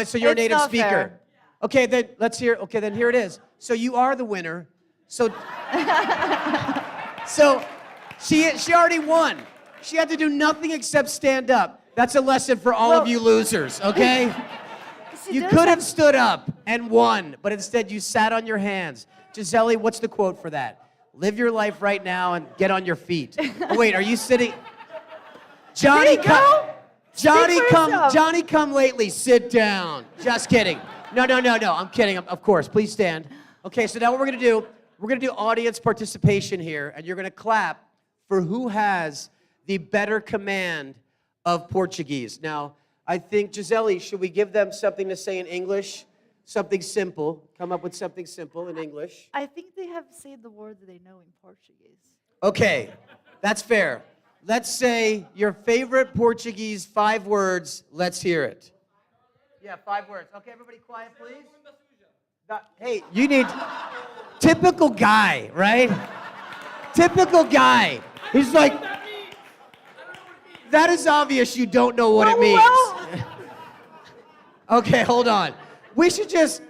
So you're a It's native not speaker. fair. Okay, then let's hear, okay, then here it is. So you are the winner. So she already won. She had to do nothing except stand up. That's a lesson for all of you losers, okay? She You does could have stood up and won, but instead you sat on your hands. Giselli, what's the quote for that? Live your life right now and get on your feet. Oh, wait, are you sitting? Johnny, There you go. Johnny, come lately. Sit down. Just kidding. No. I'm kidding. Of course. Please stand. Okay, so now what we're going to do audience participation here, and you're going to clap for who has the better command of Portuguese. Now, I think, Giselli, should we give them something to say in English? Something simple. Come up with something simple in English. I think they have said the word that they know in Portuguese. Okay, that's fair. Let's say your favorite Portuguese 5 words. Let's hear it. Yeah, 5 words. Okay, everybody quiet, please. Hey, you need... Typical guy, right? Typical guy. He's like... That is obvious you don't know what it means. Okay, hold on. We should just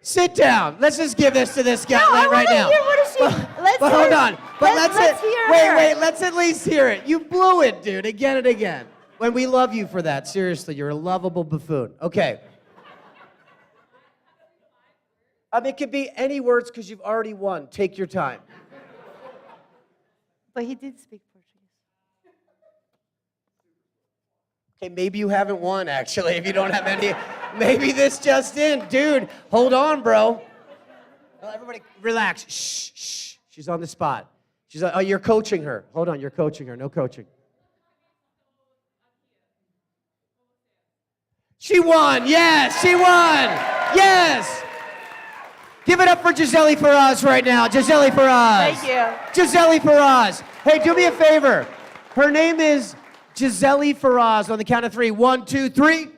sit down. Let's just give this to this guy right now. Hear what is she? But hold on. But let's hear her. wait, let's at least hear it. You blew it, dude, again and again. When we love you for that, seriously, you're a lovable buffoon. Okay. It could be any words because you've already won. Take your time. But he did speak Portuguese. Okay, maybe you haven't won, actually, if you don't have any. Maybe this just in. Dude, hold on, bro. Everybody, relax. Shh. She's on the spot. She's like, oh, you're coaching her. Hold on, you're coaching her. No coaching. She won. Yes, she won. Yes. Give it up for Giselli Faraz right now. Giselli Faraz. Thank you. Giselli Faraz. Hey, do me a favor. Her name is Giselli Faraz. On the count of 3. 1, 2, 3. Giselli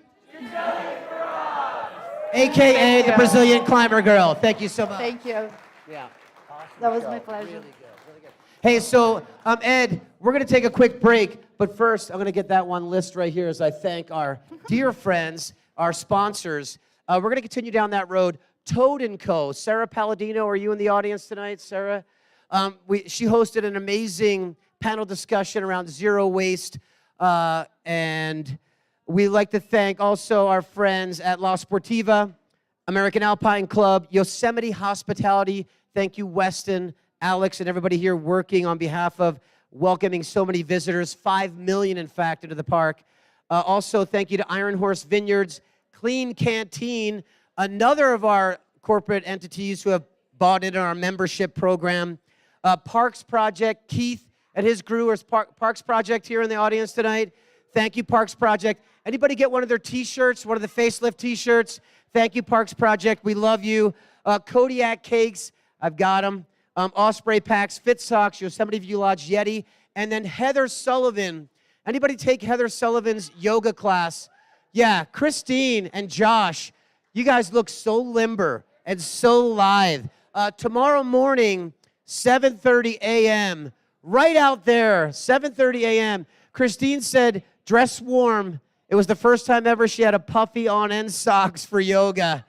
Faraz. AKA the Brazilian climber girl. Thank you so much. Thank you. Yeah. Awesome. That was my pleasure. Really good. Hey, so Ed, we're going to take a quick break, but first I'm going to get that one list right here as I thank our dear friends, our sponsors. We're going to continue down that road. Toad & Co. Sarah Palladino, are you in the audience tonight, Sarah? She hosted an amazing panel discussion around zero waste, and we'd like to thank also our friends at La Sportiva, American Alpine Club, Yosemite Hospitality. Thank you, Weston, Alex, and everybody here working on behalf of welcoming so many visitors, 5 million, in fact, into the park. Also, thank you to Iron Horse Vineyards, Clean Canteen, another of our corporate entities who have bought into our membership program. Parks Project, Keith and his crew, Parks Project here in the audience tonight. Thank you, Parks Project. Anybody get one of their T-shirts, one of the Facelift T-shirts? Thank you, Parks Project. We love you. Kodiak Cakes, I've got them. Osprey Packs, Fit Socks, Yosemite View Lodge, Yeti. And then Heather Sullivan. Anybody take Heather Sullivan's yoga class? Yeah, Christine and Josh, you guys look so limber and so lithe. Tomorrow morning, 7:30 a.m., right out there, 7:30 a.m., Christine said, dress warm. It was the first time ever she had a puffy on-end socks for yoga.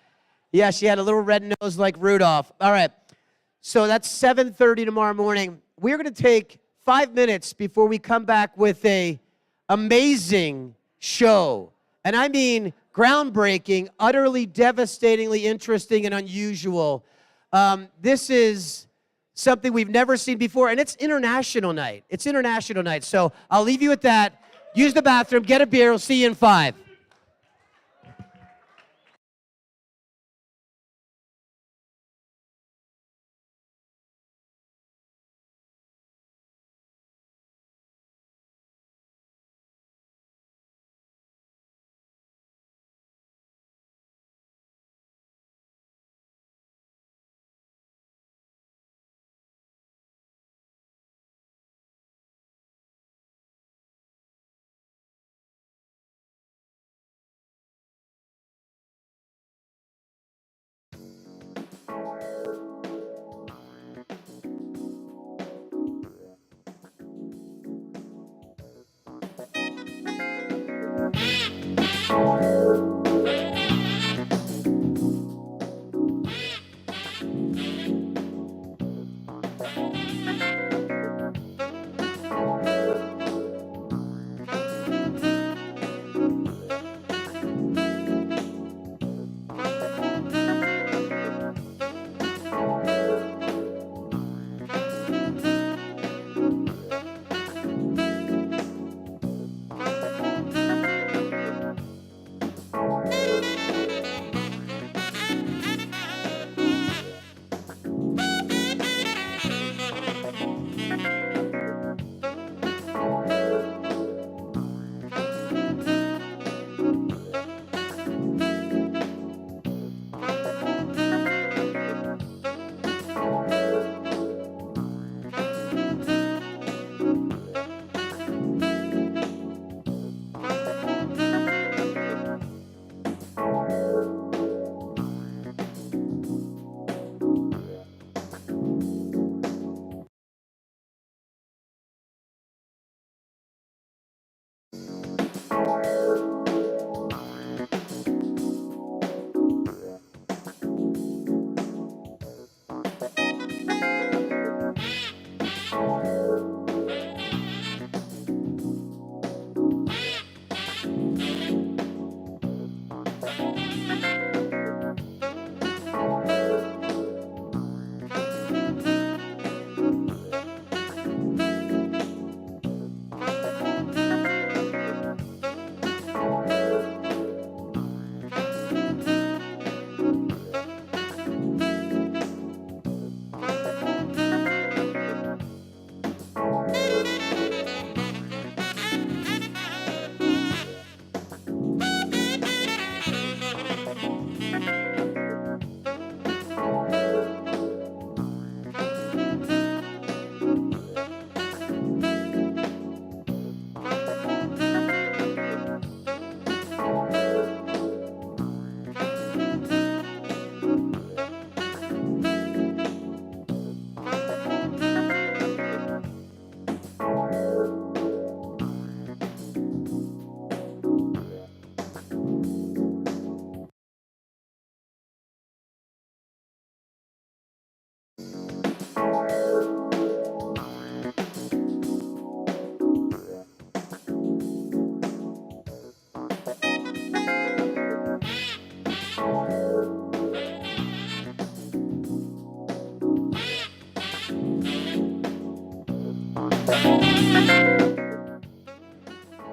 Yeah, she had a little red nose like Rudolph. All right, so that's 7:30 tomorrow morning. We're going to take 5 minutes before we come back with a amazing show. And I mean groundbreaking, utterly devastatingly interesting and unusual. This is something we've never seen before, and it's international night. It's international night. So I'll leave you with that. Use the bathroom, get a beer. We'll see you in 5.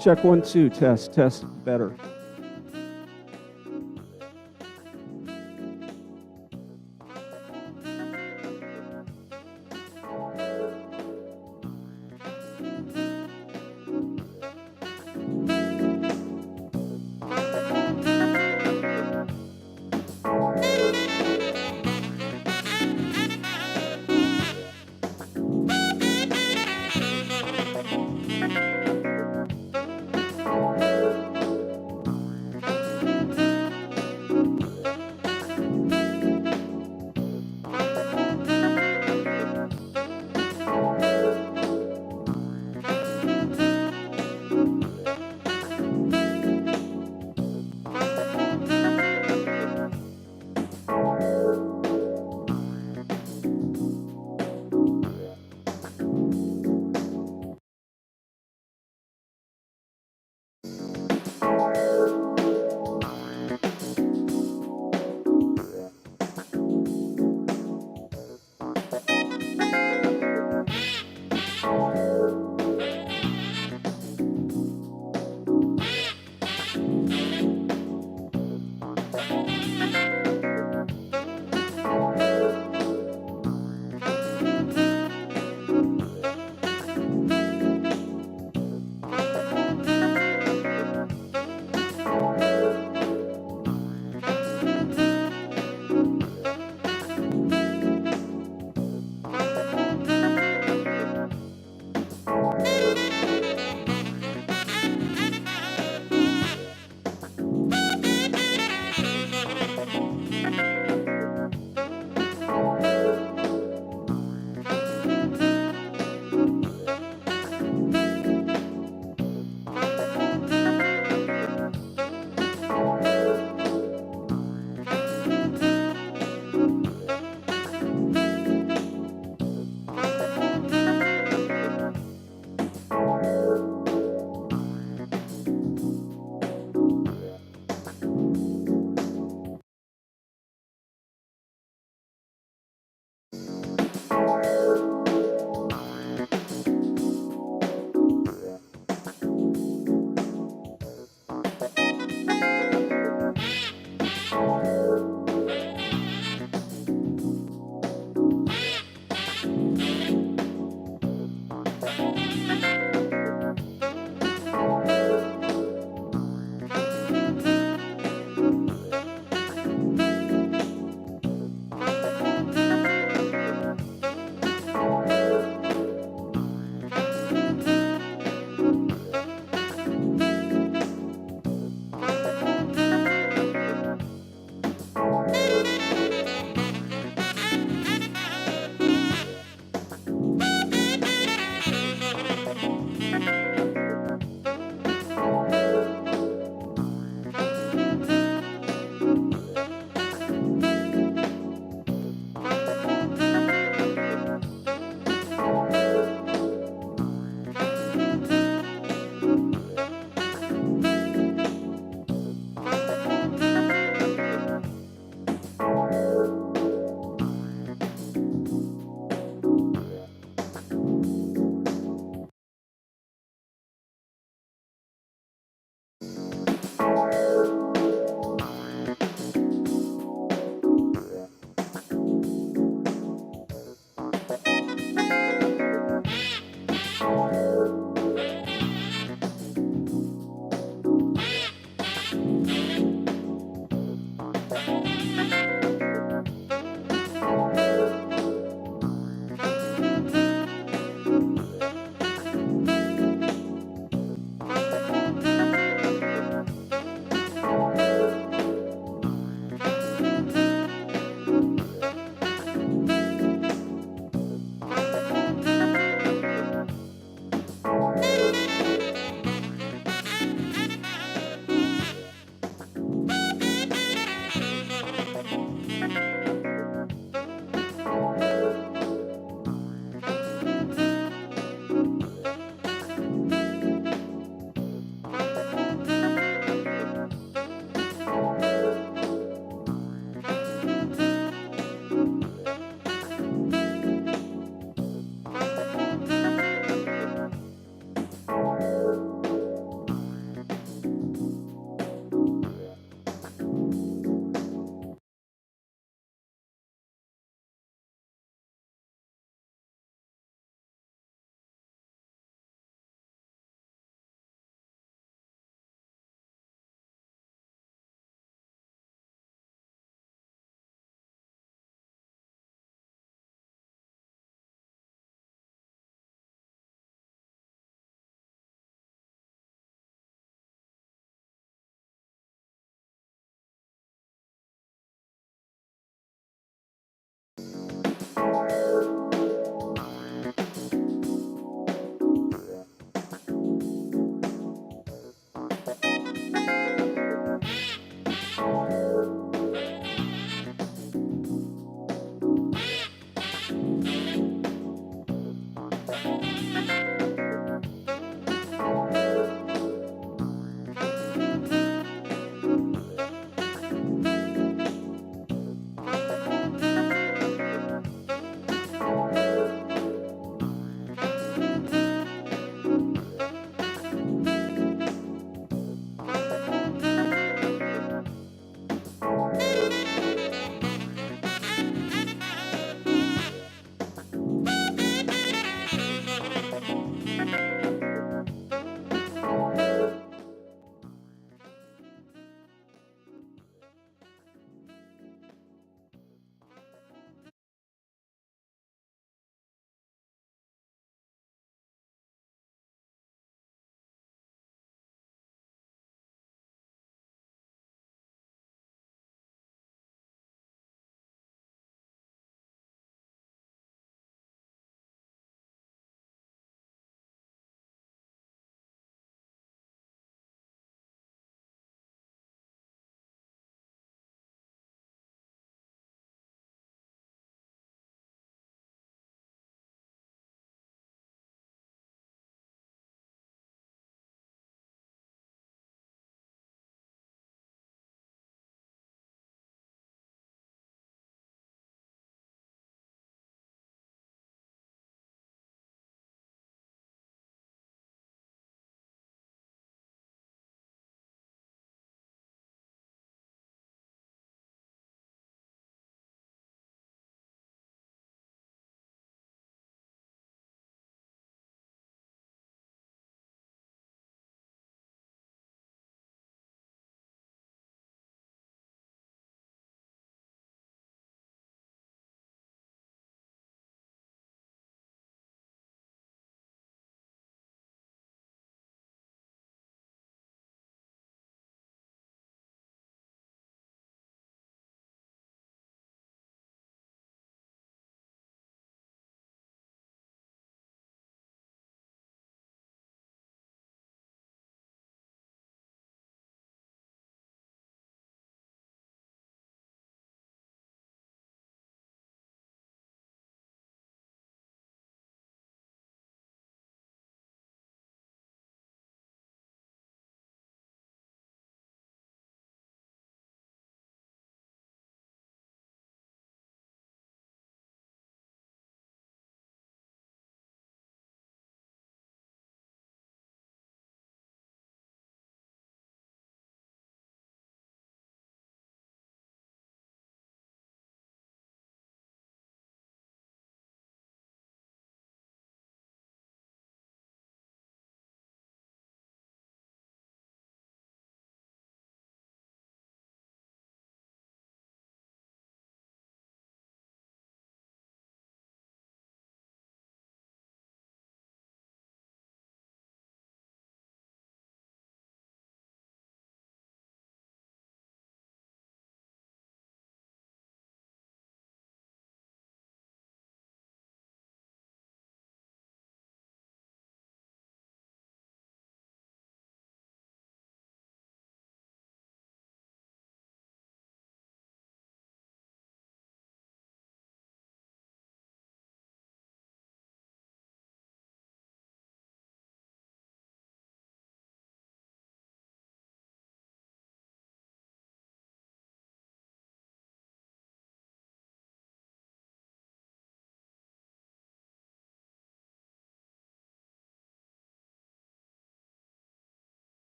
Check 1, 2, test, better.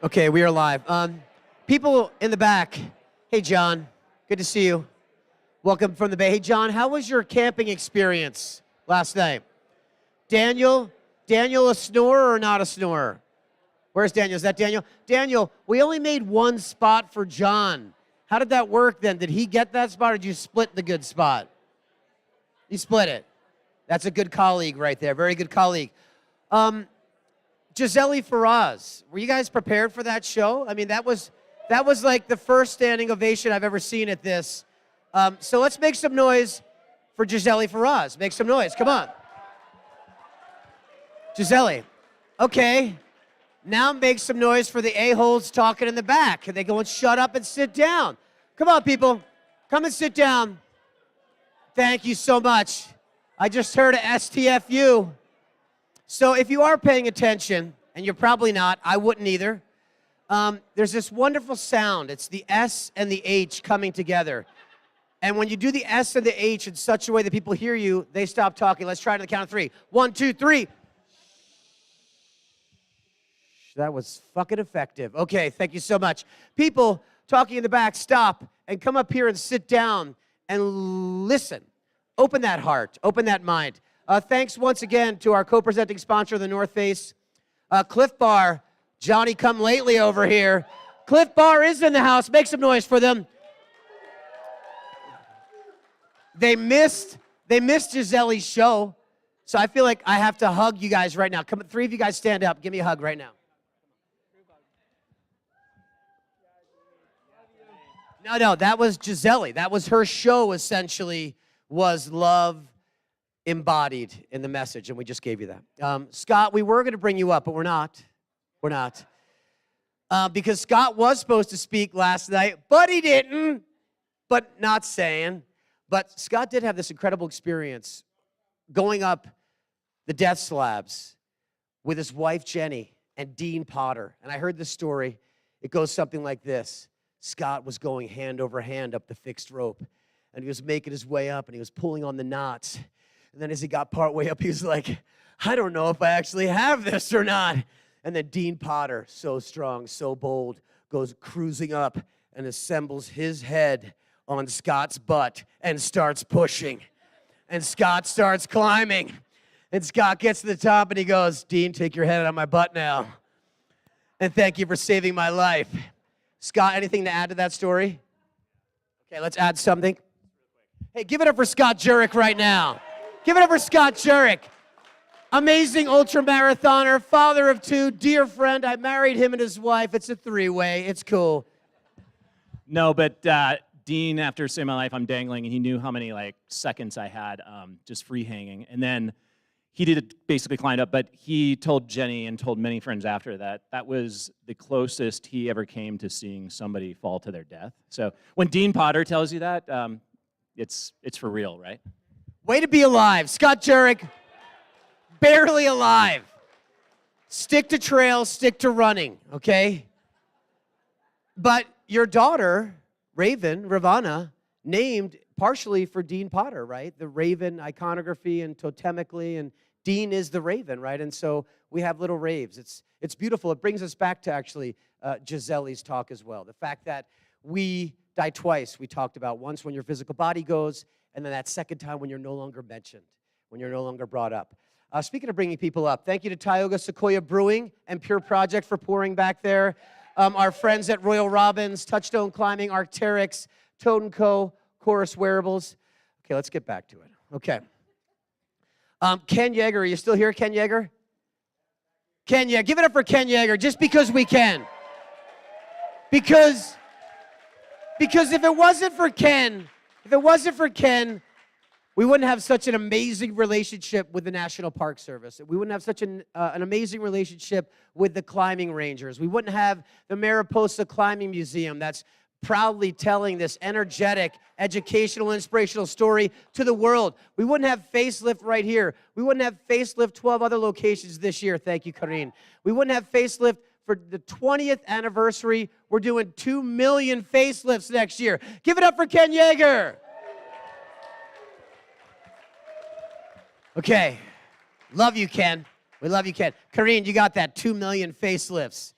Okay, we are live. People in the back. Hey, John. Good to see you. Welcome from the Bay. Hey, John, how was your camping experience last night? Daniel, a snorer or not a snorer? Where's Daniel? Is that Daniel? Daniel, we only made one spot for John. How did that work then? Did he get that spot or did you split the good spot? You split it. That's a good colleague right there. Very good colleague. Giselli Faraz, were you guys prepared for that show? I mean, that was like the first standing ovation I've ever seen at this. So let's make some noise for Giselli Faraz. Make some noise. Come on. Giselli. Okay. Now make some noise for the a-holes talking in the back. Can they go and shut up and sit down? Come on, people. Come and sit down. Thank you so much. I just heard a STFU. So if you are paying attention, and you're probably not, I wouldn't either, there's this wonderful sound. It's the S and the H coming together. And when you do the S and the H in such a way that people hear you, they stop talking. Let's try it on the count of 3. 1, 2, 3. That was fucking effective. Okay, thank you so much. People talking in the back, stop and come up here and sit down and listen. Open that heart. Open that mind. Thanks once again to our co-presenting sponsor, the North Face. Cliff Bar, Johnny come lately over here. Cliff Bar is in the house. Make some noise for them. They missed Giselli's show, so I feel like I have to hug you guys right now. Come, 3 of you guys stand up. Give me a hug right now. No, that was Giselli. That was her show, essentially, was love embodied in the message, and we just gave you that. Scott, we were going to bring you up, but we're not. We're not. Because Scott was supposed to speak last night, but he didn't. But not saying. But Scott did have this incredible experience going up the death slabs with his wife, Jenny, and Dean Potter. And I heard this story. It goes something like this. Scott was going hand over hand up the fixed rope, and he was making his way up, and he was pulling on the knots. And then as he got part way up, he was like, I don't know if I actually have this or not. And then Dean Potter, so strong, so bold, goes cruising up and assembles his head on Scott's butt and starts pushing. And Scott starts climbing. And Scott gets to the top and he goes, Dean, take your head out of my butt now. And thank you for saving my life. Scott, anything to add to that story? Okay, let's add something. Hey, give it up for Scott Jurek right now. Give it up for Scott Jurek. Amazing ultramarathoner, father of 2, dear friend. I married him and his wife. It's a 3-way. It's cool. No, but Dean, after saving my life, I'm dangling, and he knew how many seconds I had just free hanging. And then he did basically climb up, but he told Jenny and told many friends after that that was the closest he ever came to seeing somebody fall to their death. So when Dean Potter tells you that, it's for real, right? Way to be alive. Scott Jurek, barely alive. Stick to trails, stick to running, okay? But your daughter, Ravana, named partially for Dean Potter, right? The Raven iconography and totemically, and Dean is the Raven, right? And so we have little raves. It's beautiful. It brings us back to actually Giselli's talk as well. The fact that we die twice, we talked about. Once when your physical body goes, and then that second time when you're no longer mentioned, when you're no longer brought up. Speaking of bringing people up, thank you to Tioga Sequoia Brewing and Pure Project for pouring back there. Our friends at Royal Robbins, Touchstone Climbing, Arc'teryx, Toad & Co., Chorus Wearables. Okay, let's get back to it. Okay. Ken Yeager, are you still here, Ken Yeager? Ken Yeager, give it up for Ken Yeager, just because we can. Because if it wasn't for Ken, we wouldn't have such an amazing relationship with the National Park Service. We wouldn't have such an amazing relationship with the climbing rangers. We wouldn't have the Mariposa Climbing Museum that's proudly telling this energetic, educational, inspirational story to the world. We wouldn't have Facelift right here. We wouldn't have Facelift 12 other locations this year. Thank you, Karine. We wouldn't have Facelift for the 20th anniversary. We're doing 2 million facelifts next year. Give it up for Ken Yeager. Okay. Love you, Ken. We love you, Ken. Karine, you got that 2 million facelifts.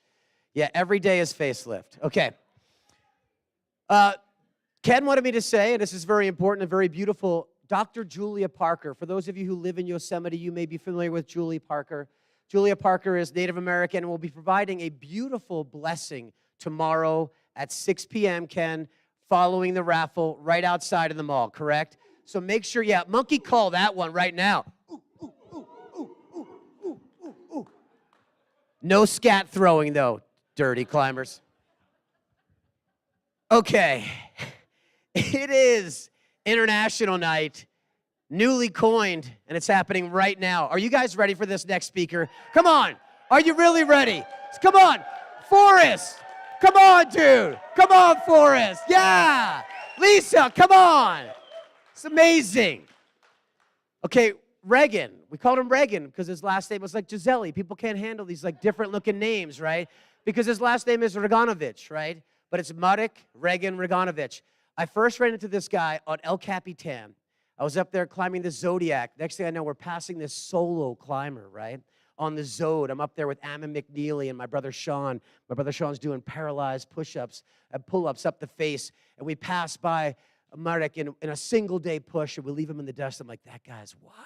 Yeah, every day is facelift. Okay. Ken wanted me to say, and this is very important and very beautiful, Dr. Julia Parker. For those of you who live in Yosemite, you may be familiar with Julia Parker. Julia Parker is Native American and will be providing a beautiful blessing tomorrow at 6 p.m., Ken, following the raffle right outside of the mall, correct? So make sure, yeah, monkey call that one right now. No scat throwing, though, dirty climbers. Okay, it is International Night, newly coined, and it's happening right now. Are you guys ready for this next speaker? Come on. Are you really ready? Come on. Forrest. Come on, dude. Come on, Forrest. Yeah. Lisa, come on. It's amazing. Okay, Regan. We called him Regan because his last name was like Giselli. People can't handle these like different looking names, right? Because his last name is Reganovich, right? But it's Marek Reganovich. I first ran into this guy on El Capitan. I was up there climbing the Zodiac. Next thing I know, we're passing this solo climber, right? On the Zode. I'm up there with Ammon McNeely and my brother Sean. My brother Sean's doing paralyzed push-ups and pull-ups up the face. And we pass by Marek in a single-day push, and we leave him in the dust. I'm like, that guy's wild.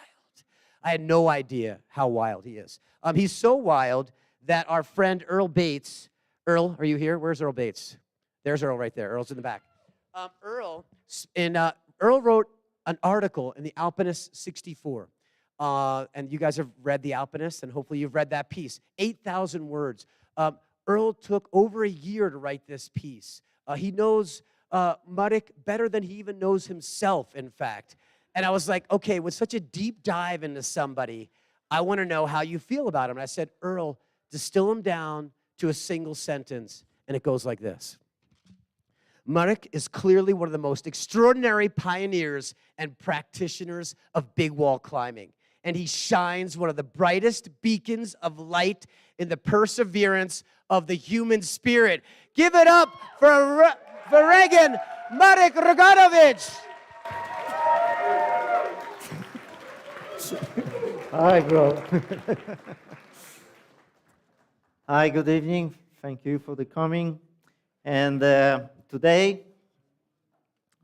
I had no idea how wild he is. He's so wild that our friend Earl Bates, Earl, are you here? Where's Earl Bates? There's Earl right there. Earl's in the back. Earl wrote an article in the Alpinist 64. And you guys have read the Alpinist, and hopefully you've read that piece. 8,000 words. Earl took over a year to write this piece. He knows Marek better than he even knows himself, in fact. And I was like, okay, with such a deep dive into somebody, I want to know how you feel about him. And I said, Earl, distill him down to a single sentence, and it goes like this. Marek is clearly one of the most extraordinary pioneers and practitioners of big wall climbing. And he shines one of the brightest beacons of light in the perseverance of the human spirit. Give it up for Regan Marek Reganovich. Hi, bro. Hi, good evening. Thank you for the coming. And today,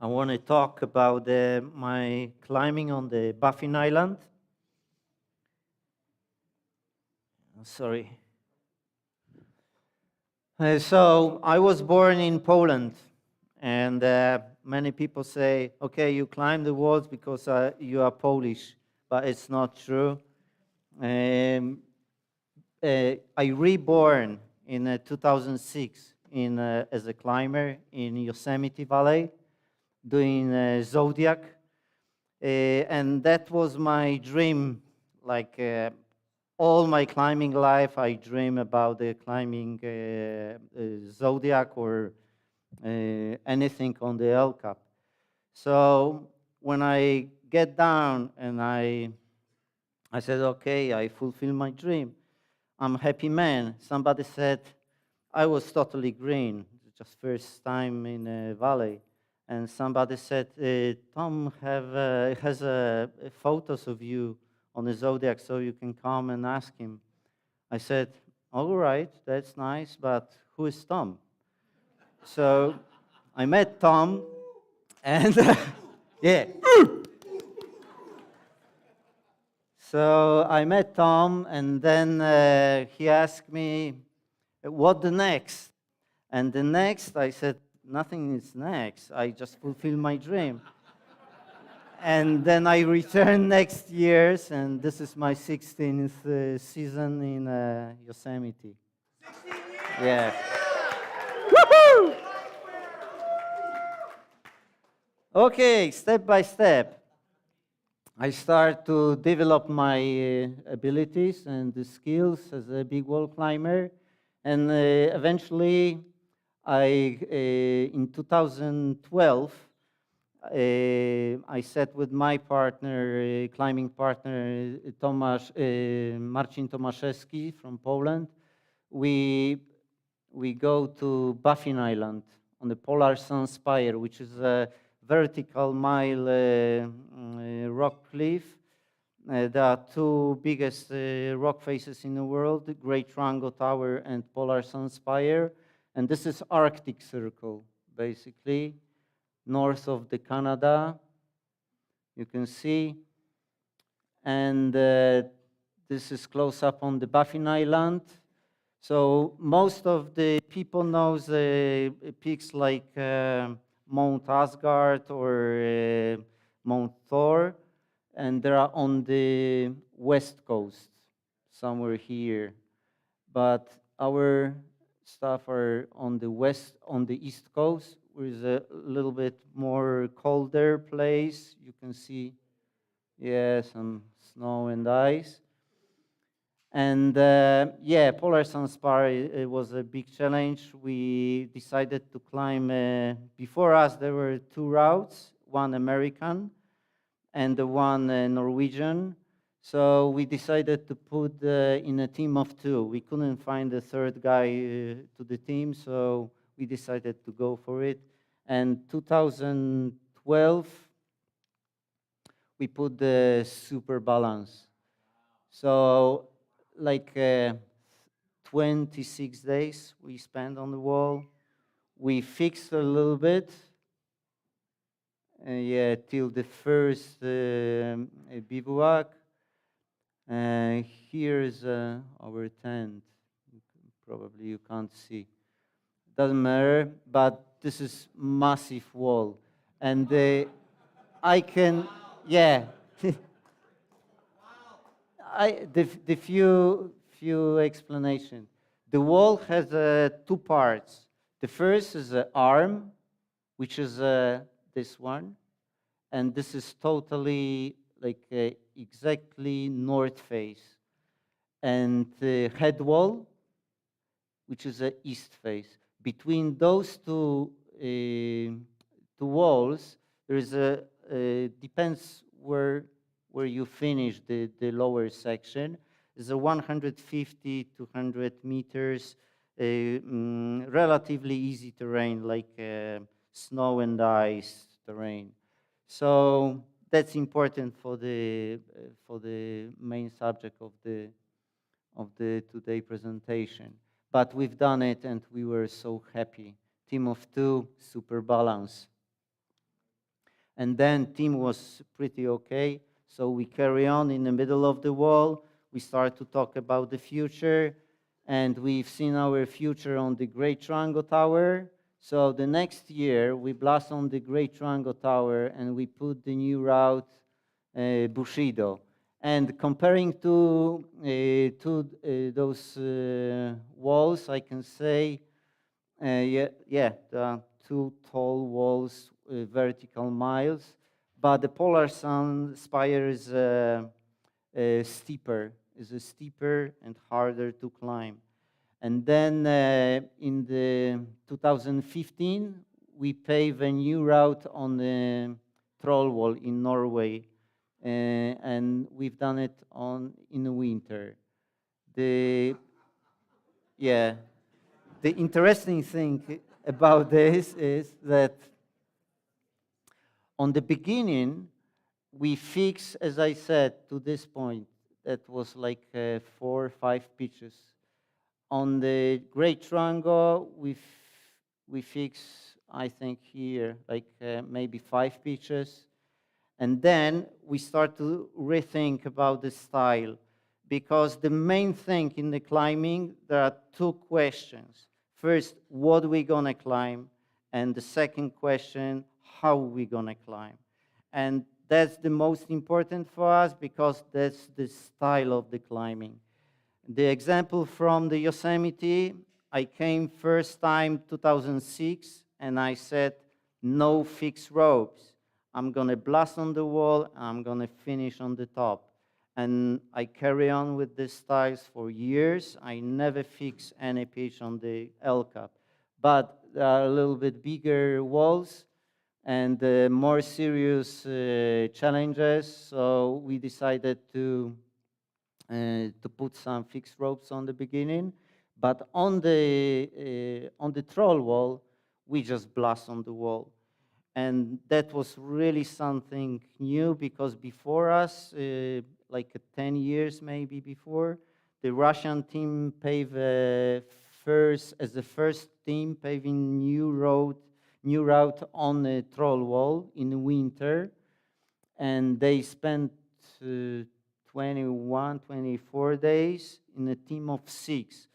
I want to talk about my climbing on the Baffin Island. Sorry. So I was born in Poland, and many people say, okay, you climb the walls because you are Polish, but it's not true. I reborn in 2006 as a climber in Yosemite Valley, doing Zodiac, and that was my dream. Like all my climbing life, I dream about the climbing Zodiac or anything on the El Cap. So when I get down and I said, okay, I fulfill my dream. I'm a happy man. Somebody said, I was totally green, just first time in a valley. And somebody said, Tom has photos of you on the Zodiac, so you can come and ask him. I said, all right, that's nice, but who is Tom? So I met Tom, and yeah. So I met Tom, and then he asked me, what the next? And the next, I said, nothing is next. I just fulfilled my dream. And then I returned next year, and this is my 16th season in Yosemite. 16 years! Yeah. Woohoo! Okay, step by step. I start to develop my abilities and the skills as a big wall climber. And eventually, in 2012, I sat with my partner, climbing partner, Marcin Tomaszewski from Poland. We go to Baffin Island on the Polar Sun Spire, which is a vertical mile rock cliff There are two biggest rock faces in the world, the Great Triangle Tower and Polar Sun Spire. And this is Arctic Circle, basically, north of the Canada, you can see. And this is close up on the Baffin Island. So most of the people knows peaks like Mount Asgard or Mount Thor, and they are on the west coast, somewhere here. But our stuff are on the west, on the east coast, which is a little bit more colder place. You can see, yeah, some snow and ice. And yeah, Polar Sun Spire, it was a big challenge. We decided to climb, before us there were two routes, one American and the one Norwegian. So we decided to put in a team of two. We couldn't find a third guy to the team, so we decided to go for it. And 2012, we put the super balance. So like 26 days we spent on the wall. We fixed a little bit, yeah, till the first bivouac. Here's our tent. Probably you can't see. Doesn't matter, but this is massive wall. And I can, yeah. The few explanation. The wall has two parts. The first is the arm, which is this one, and this is totally like exactly north face. And the head wall, which is the east face. Between those two walls, there is a depends where you finish the lower section. It's a 150 to 100 meters, relatively easy terrain, like snow and ice terrain. So that's important for the main subject of the today presentation. But we've done it, and we were so happy. Team of two, super balance. And then team was pretty okay. So we carry on in the middle of the wall. We start to talk about the future, and we've seen our future on the Great Triangle Tower. So the next year, we blast on the Great Triangle Tower, and we put the new route, Bushido. And comparing to those walls, I can say, yeah, there are two tall walls, vertical miles. But the Polar Sun Spire is steeper and harder to climb. And then in the 2015, we paved a new route on the Troll Wall in Norway, and we've done it in the winter. The interesting thing about this is that on the beginning, we fixed, as I said, to this point, that was like 4 or 5 pitches. On the Great Triangle, we fix, I think here, like maybe 5 pitches. And then we start to rethink about the style, because the main thing in the climbing, there are 2 questions. First, what are we gonna climb? And the second question, how are we gonna climb? And that's the most important for us, because that's the style of the climbing. The example from the Yosemite, I came first time 2006, and I said, no fixed ropes. I'm gonna blast on the wall, and I'm gonna finish on the top. And I carry on with these styles for years. I never fix any pitch on the L cup. But there are a little bit bigger walls and more serious challenges, so we decided to put some fixed ropes on the beginning. But on the Troll Wall, we just blast on the wall. And that was really something new, because before us, like 10 years maybe before, the Russian team paved as the first team paving new route on a troll wall in winter, and they spent 21, 24 days in a team of 6.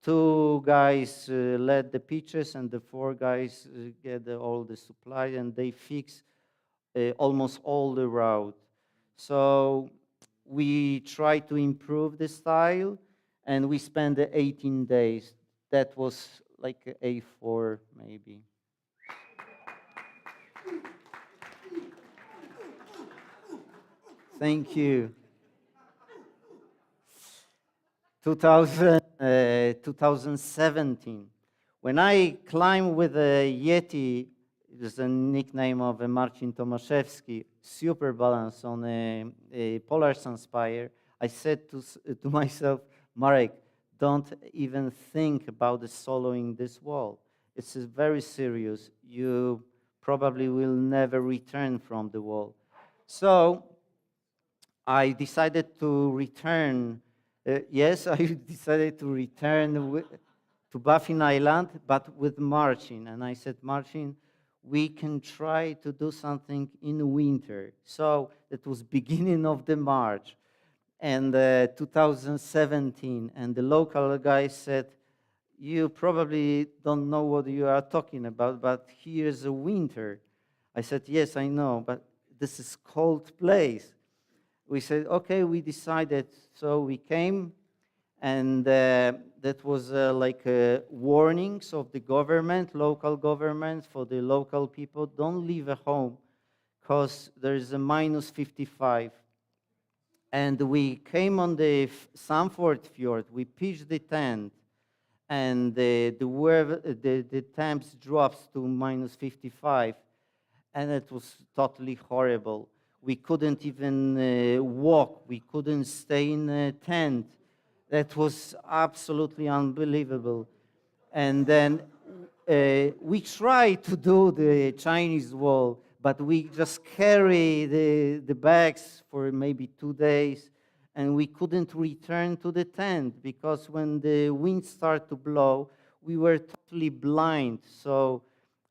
2 guys led the pitches, and the 4 guys get all the supply, and they fix almost all the route. So we try to improve the style, and we spent the 18 days. That was like a A4 maybe. Thank you. 2017. When I climbed with a Yeti, it was a nickname of Marcin Tomaszewski, super balance on a Polar Sunspire, I said to myself, Marek, don't even think about the soloing this wall. It's very serious. You probably will never return from the wall. So I decided to return. Yes, I decided to return to Baffin Island, but with Marcin. And I said, Marcin, we can try to do something in winter. So it was beginning of the March, and 2017. And the local guy said, you probably don't know what you are talking about, but here's a winter. I said, yes, I know, but this is cold place. We said, okay, we decided. So we came, and that was like warnings of the government, local government, for the local people. Don't leave at home, because there is a minus 55. And we came on the Sanford Fjord. We pitched the tent, and the temps drops to minus 55, and it was totally horrible. We couldn't even walk. We couldn't stay in a tent. That was absolutely unbelievable. And then we tried to do the Chinese wall, but we just carry the bags for maybe 2 days, and we couldn't return to the tent, because when the wind started to blow, we were totally blind. So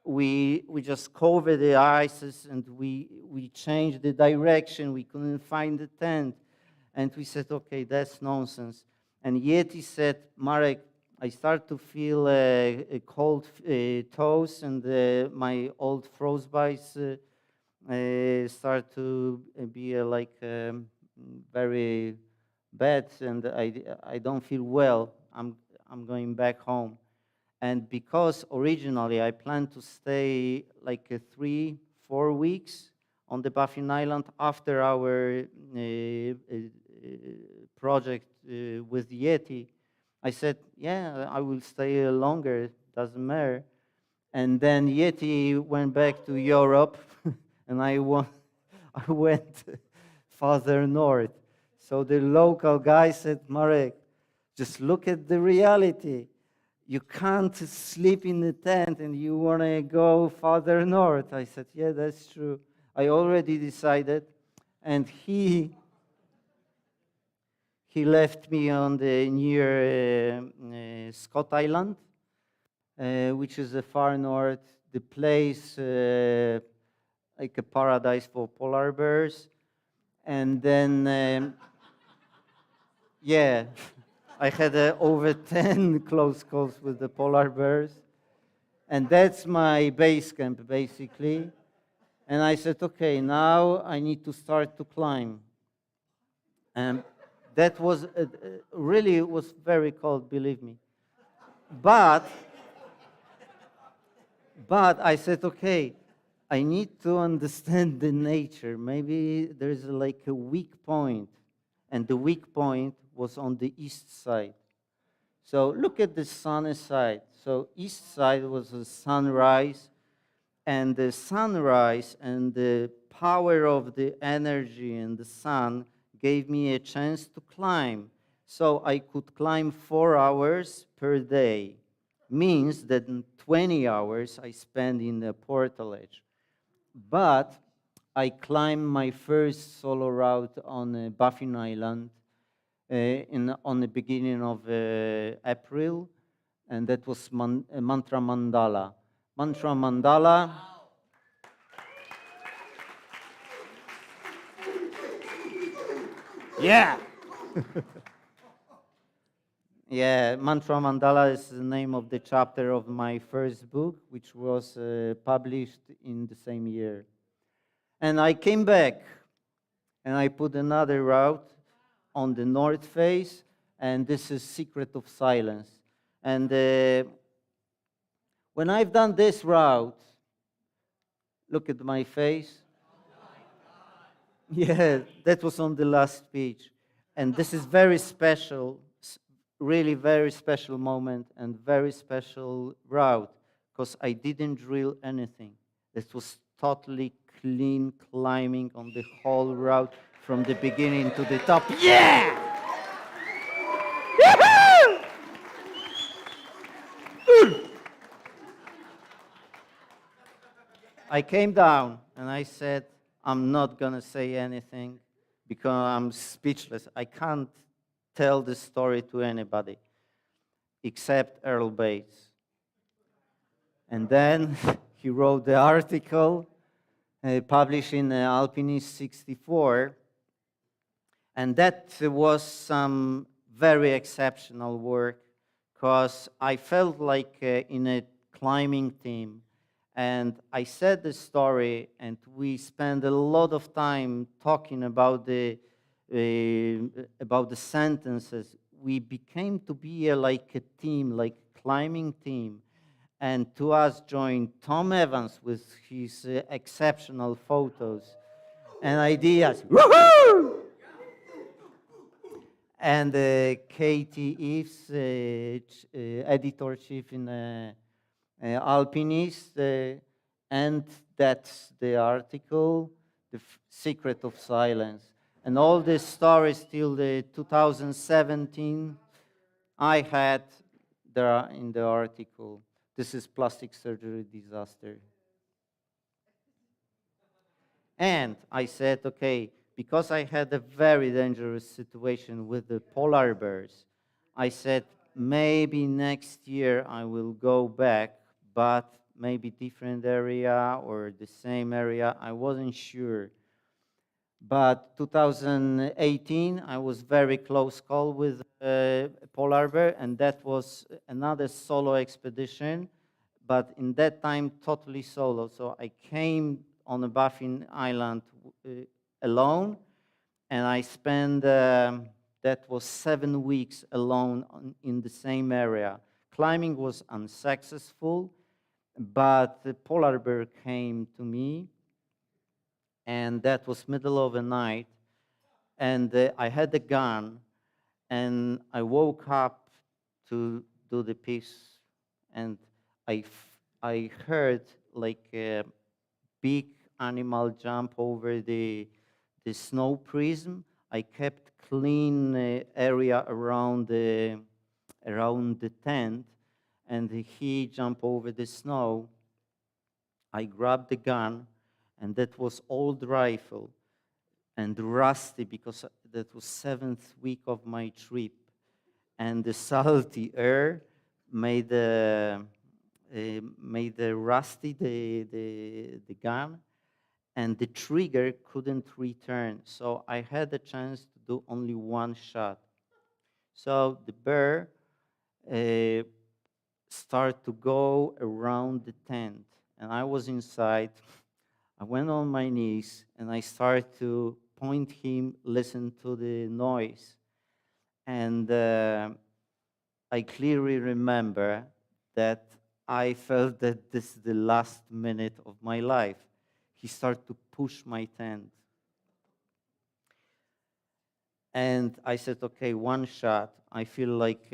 we just covered the ices, and we changed the direction. We couldn't find the tent. And we said, okay, that's nonsense. And Yeti said, Marek, I start to feel cold toes, and my old frostbites start to be very bad, and I don't feel well. I'm going back home. And because originally I planned to stay like 3-4 weeks on the Baffin Island after our project with Yeti, I said, yeah, I will stay longer, doesn't matter. And then Yeti went back to Europe, and I went farther north. So the local guy said, Marek, just look at the reality. You can't sleep in the tent, and you want to go farther north. I said, yeah, that's true. I already decided. And he left me on the near Scott Island, which is far north, the place like a paradise for polar bears. And then, yeah, I had over 10 close calls with the polar bears. And that's my base camp, basically. And I said, okay, now I need to start to climb. And that was really, it was very cold, believe me. But I said, okay, I need to understand the nature. Maybe there's like a weak point. And the weak point was on the east side. So look at the sunny side. So east side was a sunrise. And the sunrise and the power of the energy and the sun gave me a chance to climb. So I could climb 4 hours per day. Means that in 20 hours I spend in the portalage. But I climbed my first solo route on Baffin Island on the beginning of April, and that was Mantra Mandala. Mantra Mandala. Yeah. Yeah, Mantra Mandala is the name of the chapter of my first book, which was published in the same year. And I came back, and I put another route on the north face, and this is Secret of Silence. And when I've done this route, look at my face. Yeah, that was on the last speech. And this is very special, really very special moment and very special route, because I didn't drill anything. This was totally clean climbing on the whole route from the beginning to the top. Yeah! I came down and I said, I'm not going to say anything because I'm speechless. I can't tell this story to anybody except Earl Bates. And then he wrote the article published in Alpinist 64. And that was some very exceptional work because I felt like in a climbing team. And I said the story, and we spent a lot of time talking about the sentences. We became to be like a team, like climbing team. And to us joined Tom Evans with his exceptional photos and ideas. Woohoo! And Katie Eves, editor-chief in Alpinist, and that's the article, The Secret of Silence. And all the stories till the 2017 I had there in the article. This is plastic surgery disaster. And I said, okay, because I had a very dangerous situation with the polar bears, I said, maybe next year I will go back, but maybe different area or the same area. I wasn't sure. But 2018, I was very close call with polar bear, and that was another solo expedition, but in that time, totally solo. So I came on a Baffin Island alone, and I spent, that was 7 weeks alone in the same area. Climbing was unsuccessful, but the polar bear came to me, and that was middle of the night, and I had a gun, and I woke up to do the piece, and I heard like a big animal jump over the snow prism. I kept clean area around the tent, and he jumped over the snow. I grabbed the gun, and that was old rifle and rusty because that was 7th week of my trip, and the salty air made the rusty the gun, and the trigger couldn't return. So I had the chance to do only one shot. So the bear started to go around the tent, and I was inside. I went on my knees, and I started to point him, listen to the noise. And I clearly remember that I felt that this is the last minute of my life. He started to push my tent. And I said, okay, one shot. I feel like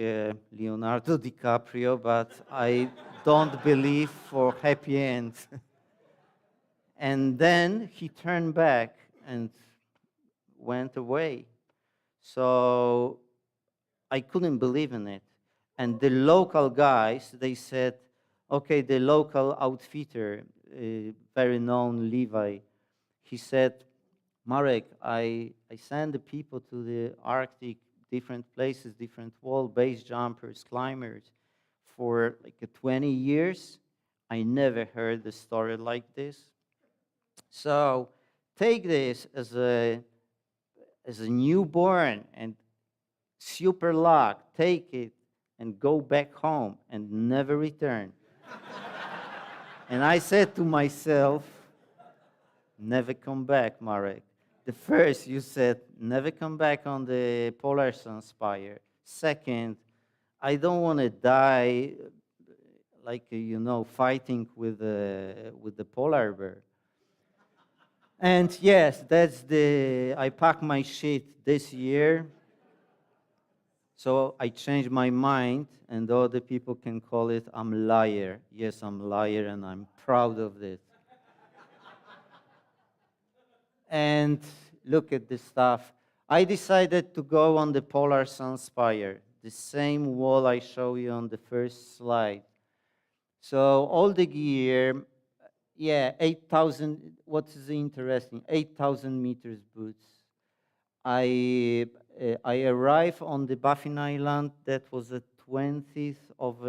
Leonardo DiCaprio, but I don't believe for happy end. And then he turned back and went away. So I couldn't believe in it. And the local guys, they said, okay, the local outfitter, very known Levi. He said, Marek, I send the people to the Arctic, different places, different wall, base jumpers, climbers, for like 20 years. I never heard a story like this. So take this as a newborn and super luck. Take it and go back home and never return. And I said to myself, never come back, Marek. The first, you said, never come back on the Polar Sun Spire. Second, I don't want to die like, fighting with the polar bear. And yes, I packed my shit this year. So I changed my mind, and other people can call it I'm a liar. Yes, I'm a liar, and I'm proud of it. And look at this stuff. I decided to go on the Polar Sun Spire, the same wall I showed you on the first slide. So all the gear, 8,000, what is interesting, 8,000 meters boots. I arrived on the Baffin Island, that was the 20th of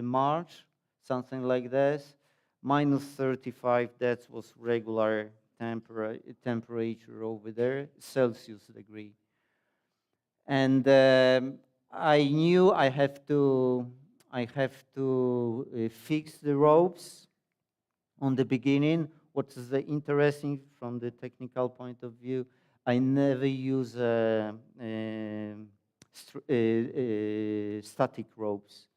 March, something like this. Minus 35, that was regular temperature over there, Celsius degree. And I knew I have to fix the ropes on the beginning. What is interesting from the technical point of view, I never use static ropes,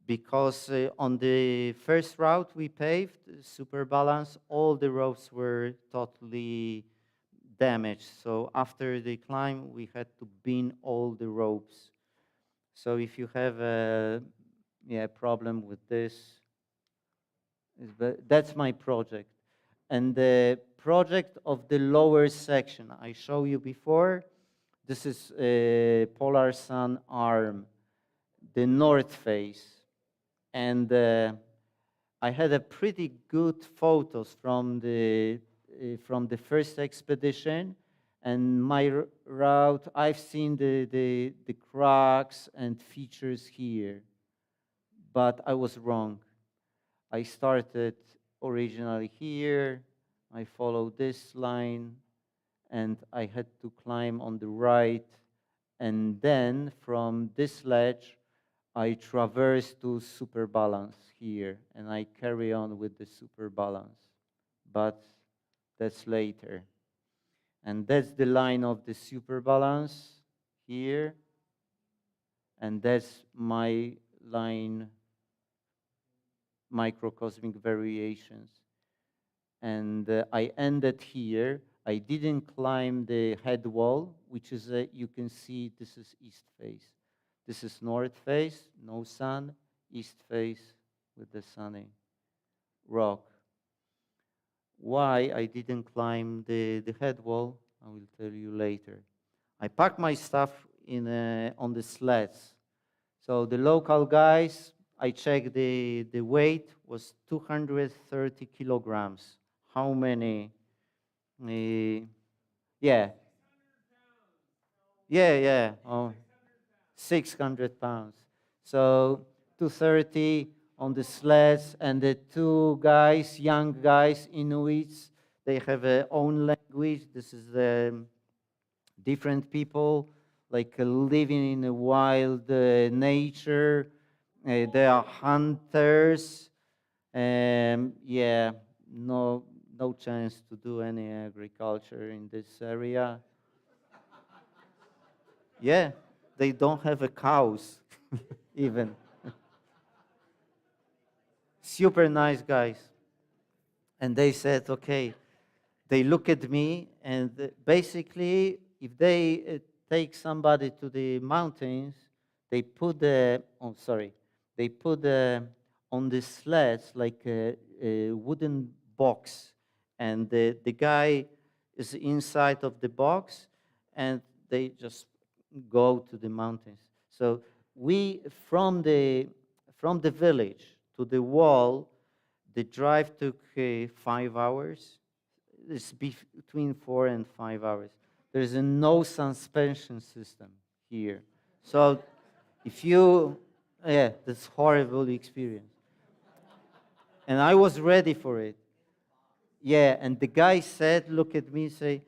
because on the first route we paved, Super Balance, all the ropes were totally damaged. So after the climb, we had to bin all the ropes. So if you have a problem with this, that's my project. And the project of the lower section I showed you before, this is a Polar Sun arm, the north face. And I had a pretty good photos from the first expedition. And my route, I've seen the cracks and features here, but I was wrong. I started originally here, I followed this line, and I had to climb on the right, and then from this ledge, I traverse to Super Balance here, and I carry on with the Super Balance, but that's later. And that's the line of the Super Balance here, and that's my line, microcosmic variations. And I ended here. I didn't climb the head wall, which is, you can see, this is east face. This is north face, no sun, east face with the sunny rock. Why I didn't climb the head wall, I will tell you later. I packed my stuff on the sleds. So the local guys, I checked the weight was 230 kilograms. How many? Yeah. 600 pounds. So 230 on the sleds, and the two guys, young guys, Inuits, they have their own language. This is different people, like living in a wild nature. They are hunters. No chance to do any agriculture in this area. Yeah, they don't have a cows, even. Super nice guys. And they said, okay, they look at me, and basically, if they take somebody to the mountains, they put on the sleds like a wooden box, and the guy is inside of the box, and they just go to the mountains. So we, from the village to the wall, The drive took 5 hours. It's between 4 and 5 hours. There's no suspension system here. So if you, yeah, that's horrible experience. And I was ready for it. Yeah, and the guy said, look at me, say,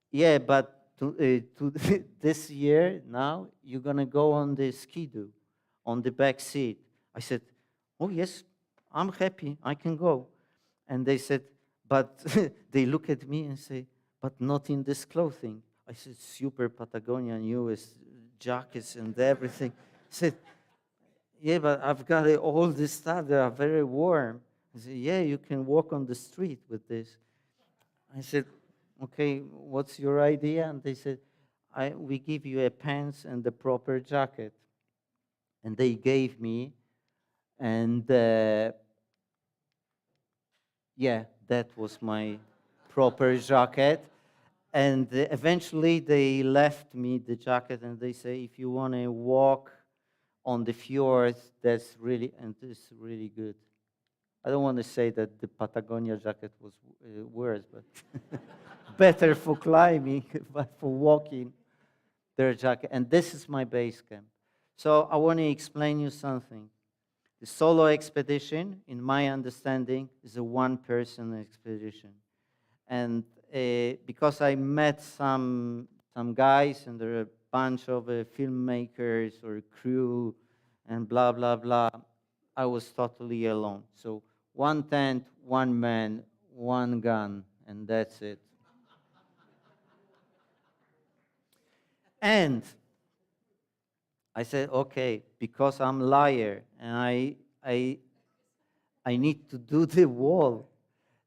yeah, but to this year now, you're gonna go on the skidoo, on the back seat. I said, oh yes, I'm happy, I can go. And they said, but they look at me and say, but not in this clothing. I said, super Patagonian US jackets and everything. I said, yeah, but I've got all this stuff that are very warm. I said, yeah, you can walk on the street with this. I said, okay, what's your idea? And they said, we give you a pants and the proper jacket. And they gave me, and yeah, that was my proper jacket. And eventually they left me the jacket and they say, if you want to walk on the fjords, that's really, and it's really good. I don't want to say that the Patagonia jacket was worse, but better for climbing, but for walking, their jacket. And this is my base camp. So I want to explain you something. The solo expedition, in my understanding, is a one-person expedition. And because I met some guys, and there are a bunch of filmmakers or crew, and blah, blah, blah, I was totally alone. So one tent, one man, one gun, and that's it. And I said, okay, because I'm a liar, and I need to do the wall.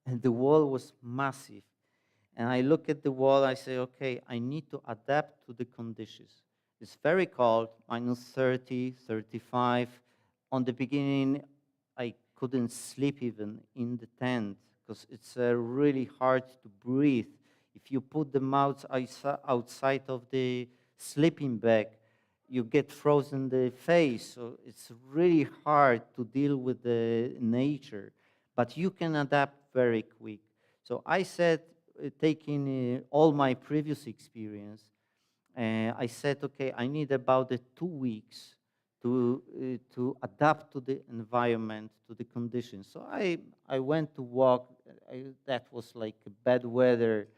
And the wall was massive. And I look at the wall, I say, okay, I need to adapt to the conditions. It's very cold, minus 30, 35. On the beginning, I couldn't sleep even in the tent because it's really hard to breathe. If you put the mouth outside of the sleeping bag, you get frozen the face. So it's really hard to deal with the nature. But you can adapt very quick. So I said, taking all my previous experience, I said, okay, I need about 2 weeks to adapt to the environment, to the conditions. So I went to walk. That was like bad weather,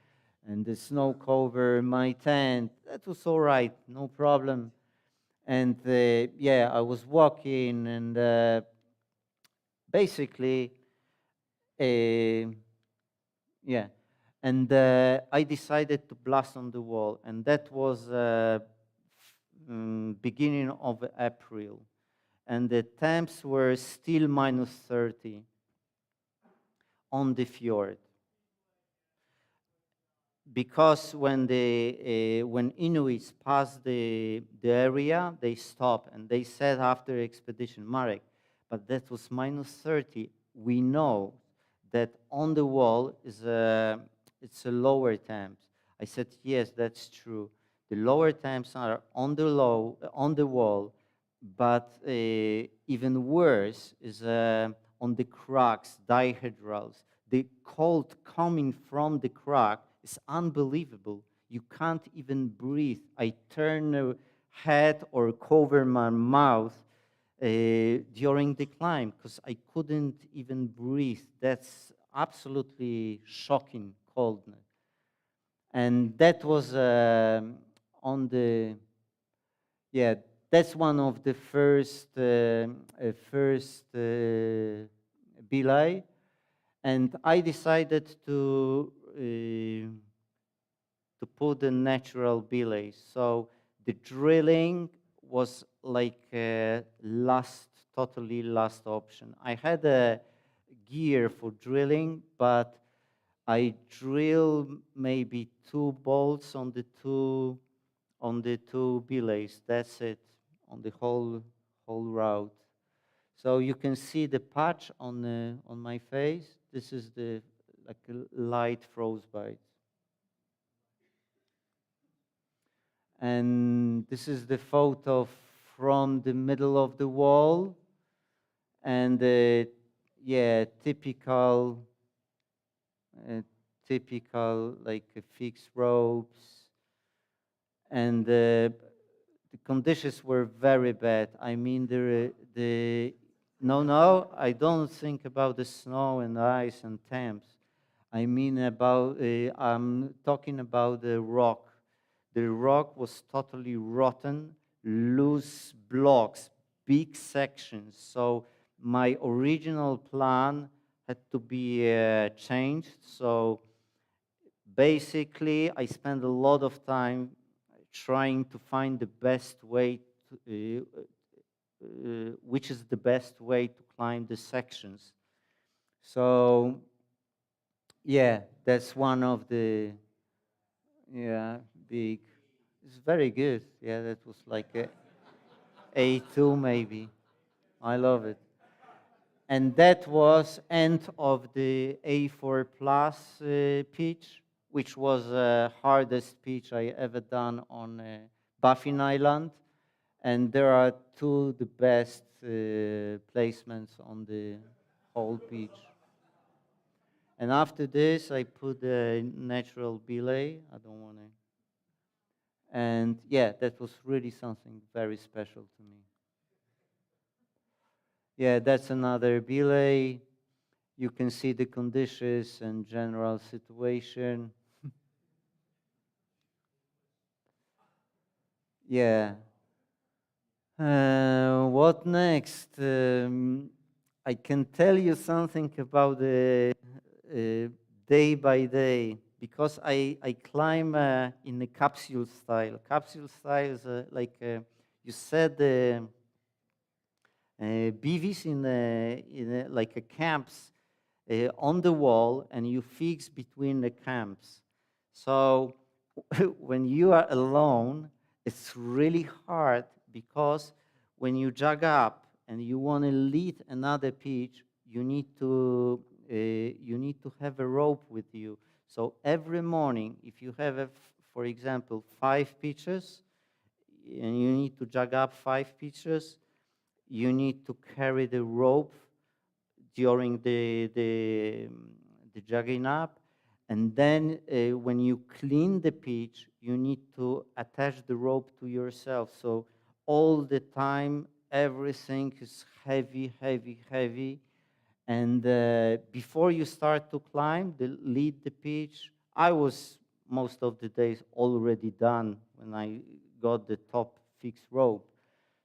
and the snow covered my tent. That was all right, no problem. And yeah, I was walking, and basically, yeah. And I decided to blast on the wall, and that was beginning of April. And the temps were still minus 30 on the fjord. Because when when Inuits passed the area, they stopped, and they said after expedition, Marek, but that was minus 30. We know that on the wall is it's a lower temps. I said, yes, that's true. The lower temps are on the wall, but even worse is on the cracks, dihydrals. The cold coming from the crack is unbelievable. You can't even breathe. I turn a head or cover my mouth during the climb because I couldn't even breathe. That's absolutely shocking coldness. And that was on the, yeah, that's one of the first belay. And I decided to put the natural belays. So the drilling was like totally last option. I had a gear for drilling, but I drill maybe 2 bolts on the two belays. That's it on the whole route. So you can see the patch on my face. This is the like light frostbite. And this is the photo from the middle of the wall. And yeah, uh, typical like fixed ropes, and the conditions were very bad. I mean, no, I don't think about the snow and ice and temps. I mean about, I'm talking about the rock. The rock was totally rotten, loose blocks, big sections. So my original plan had to be changed. So basically, I spent a lot of time trying to find the best way to, which is the best way to climb the sections. So yeah, that's one of the, yeah, big. It's very good. Yeah, that was like a A2 maybe. I love it. And that was end of the A4 plus pitch, which was the hardest pitch I ever done on Baffin Island. And there are two the best placements on the whole pitch. And after this, I put a natural belay. I don't want to. And yeah, that was really something very special to me. Yeah, that's another belay. You can see the conditions and general situation. Yeah. What next? I can tell you something about the day by day because I climb in a capsule style. Capsule style is you set the BVs like a camps on the wall, and you fix between the camps. So when you are alone, it's really hard because when you jog up and you want to lead another pitch, you need to have a rope with you. So every morning, if you have, for example, 5 pitches, and you need to jog up 5 pitches, you need to carry the rope during the jogging up, and then when you clean the pitch, you need to attach the rope to yourself. So all the time, everything is heavy, heavy, heavy. And before you start to climb, lead the pitch, I was most of the days already done when I got the top fixed rope.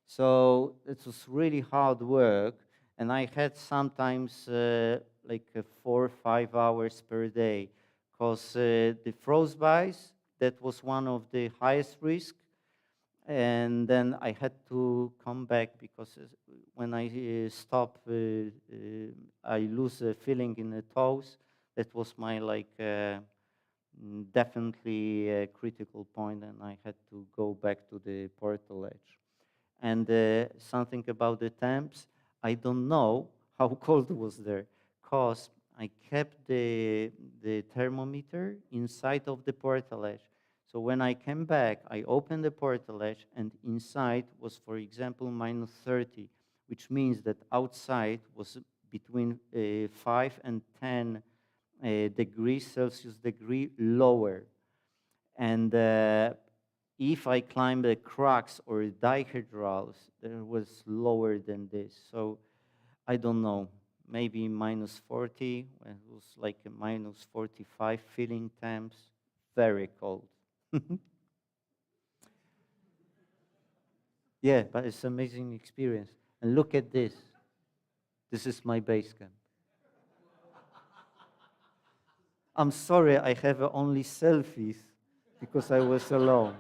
So it was really hard work, and I had sometimes 4 or 5 hours per day, because the frostbite, that was one of the highest risk, and then I had to come back because when I stop, I lose a feeling in the toes. That was my definitely a critical point, and I had to go back to the portal edge. And something about the temps, I don't know how cold was there, because I kept the thermometer inside of the portalage. So when I came back, I opened the portalage, and inside was, for example, minus 30, which means that outside was between 5 and 10 degrees Celsius degree lower. And if I climbed the cracks or dihydrals, there was lower than this. So I don't know, maybe minus 40, it was like a minus 45 feeling temps, very cold. Yeah, but it's an amazing experience. And look at this. This is my base camp. I'm sorry I have only selfies because I was alone.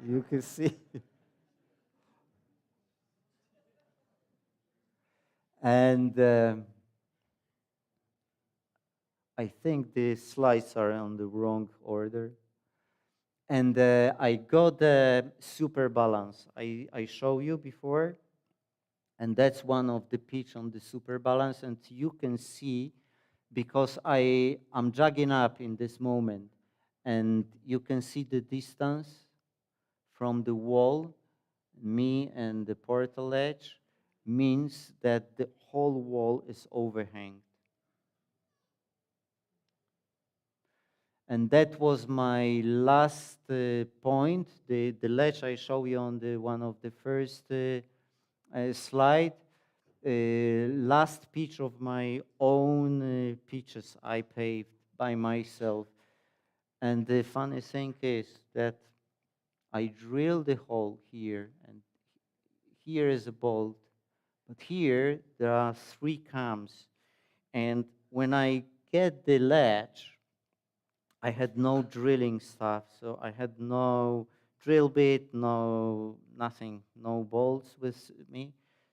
You can see. And I think the slides are on the wrong order. And I got the super balance. I show you before. And that's one of the pitch on the super balance. And you can see, because I'm jogging up in this moment, and you can see the distance from the wall, me and the portal edge. means that the whole wall is overhanged. And that was my last point. The ledge I show you on the one of the first slide. Last pitch of my own pitches I paved by myself. And the funny thing is that I drilled the hole here, and here is a bolt, but here there are 3 cams. And when I get the ledge, I had no drilling stuff, so I had no drill bit, nothing, no bolts with me.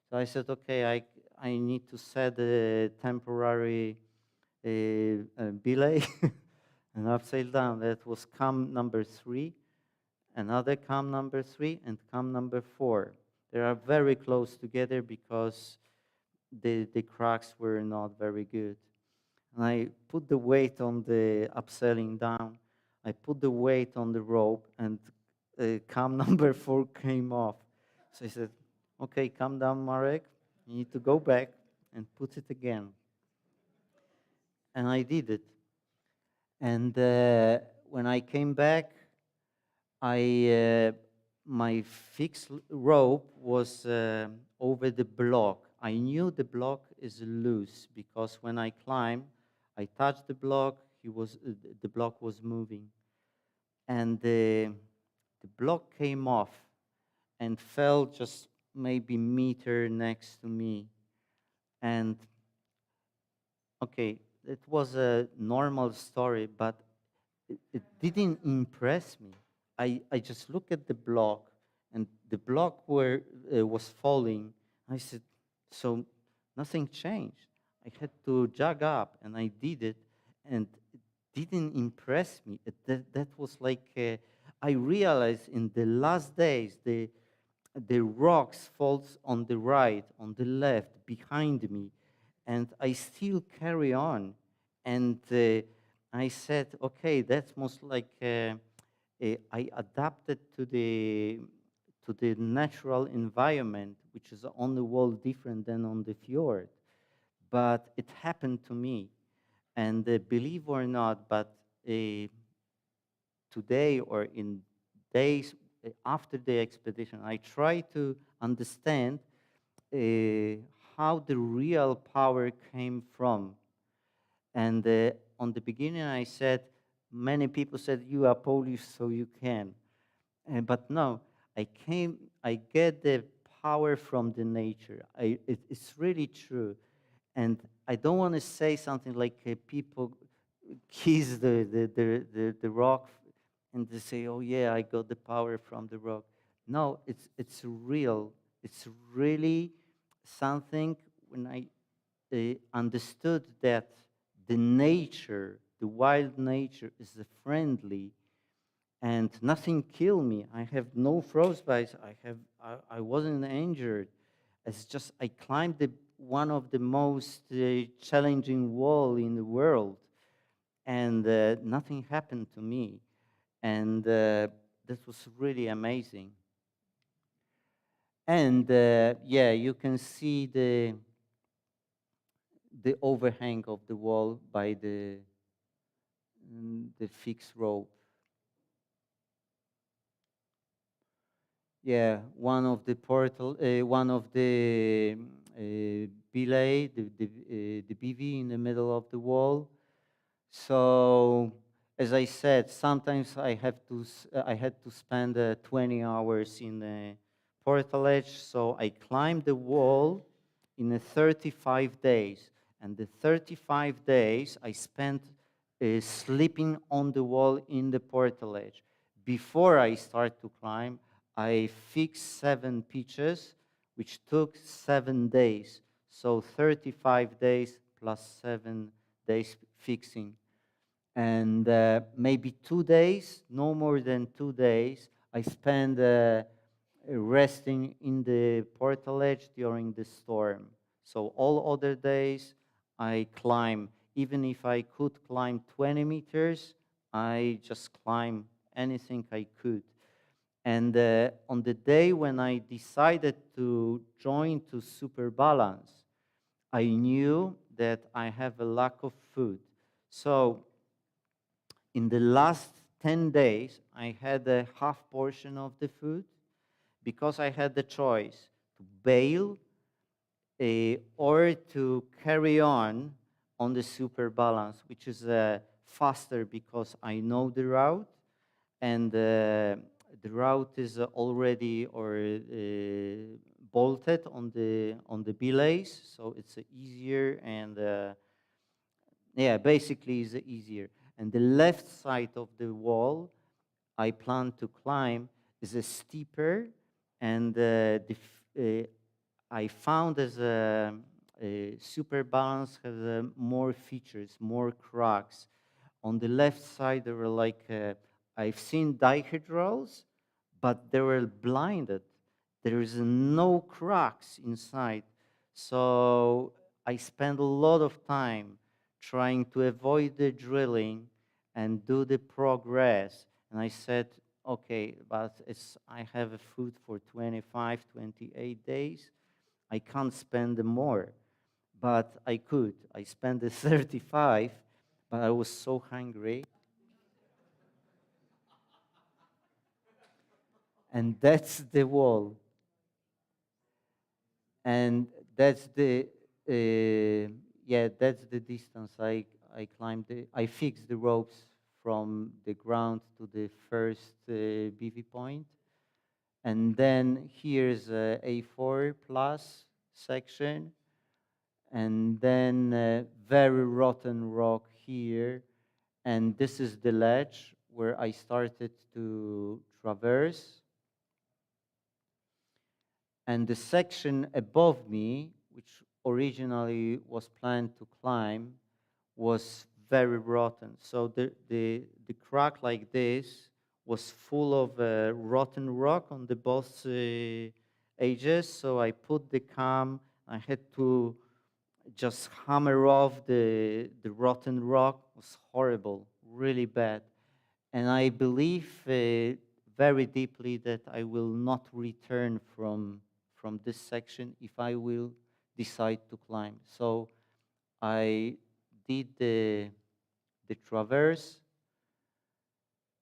So I said, okay, I need to set a temporary belay, and upside down. That was cam number 3, another cam number 3, and cam number 4. They are very close together because the cracks were not very good. And I put the weight on the upselling down. I put the weight on the rope, and cam number 4 came off. So I said, okay, calm down, Marek. You need to go back and put it again. And I did it. And when I came back, my fixed rope was over the block. I knew the block is loose because when I climbed, I touched the block. The block was moving, and the block came off and fell just maybe meter next to me. And okay, it was a normal story, but it didn't impress me. I just looked at the block, and the block was falling. I said, so nothing changed. I had to jog up, and I did it, and it didn't impress me. That was like, I realized in the last days, the rocks falls on the right, on the left, behind me, and I still carry on. And I said, okay, that's most like I adapted to the natural environment, which is on the wall different than on the fjord. But it happened to me, and believe or not, but today or in days after the expedition, I try to understand how the real power came from. And on the beginning, I said, many people said, you are Polish, so you can. But no, I get the power from the nature. It's really true. And I don't want to say something like people kiss the rock and they say, oh yeah, I got the power from the rock. No, it's real. It's really something when I understood that the nature, the wild nature is friendly, and nothing killed me. I have no frostbite. I wasn't injured. It's just I climbed one of the most challenging wall in the world, and nothing happened to me. And that was really amazing. And yeah, you can see the overhang of the wall by the fixed rope. Yeah, one of the belay, the BV in the middle of the wall. So, as I said, sometimes I had to spend 20 hours in the portalage. So I climbed the wall in 35 days, and the 35 days I spent sleeping on the wall in the portalage. Before I start to climb, I fixed 7 pitches, which took 7 days. So 35 days plus 7 days fixing. And maybe 2 days, no more than 2 days, I spent resting in the portalage during the storm. So all other days, I climb. Even if I could climb 20 meters, I just climb anything I could. And on the day when I decided to join to Super Balance, I knew that I have a lack of food. So in the last 10 days, I had a half portion of the food because I had the choice to bail or to carry on the Super Balance, which is faster because I know the route, and the route is already bolted on the belays, so it's easier, and yeah, basically is easier. And the left side of the wall I plan to climb is a steeper, and I found as a Super Balance has more features, more cracks. On the left side, there were like, I've seen dihydrals, but they were blinded. There is no cracks inside. So I spent a lot of time trying to avoid the drilling and do the progress. And I said, okay, but I have a food for 25, 28 days. I can't spend more, but I could. I spent the 35, but I was so hungry. And that's the wall. And that's the, yeah, that's the distance I climbed. I fixed the ropes from the ground to the first BV point. And then here's a A4 plus section. And then very rotten rock here. And this is the ledge where I started to traverse. And the section above me, which originally was planned to climb, was very rotten. So the crack like this was full of rotten rock on the both edges. So I put the cam. I had to just hammer off the rotten rock. It was horrible, really bad. And I believe very deeply that I will not return from this section if I will decide to climb. So I did the traverse.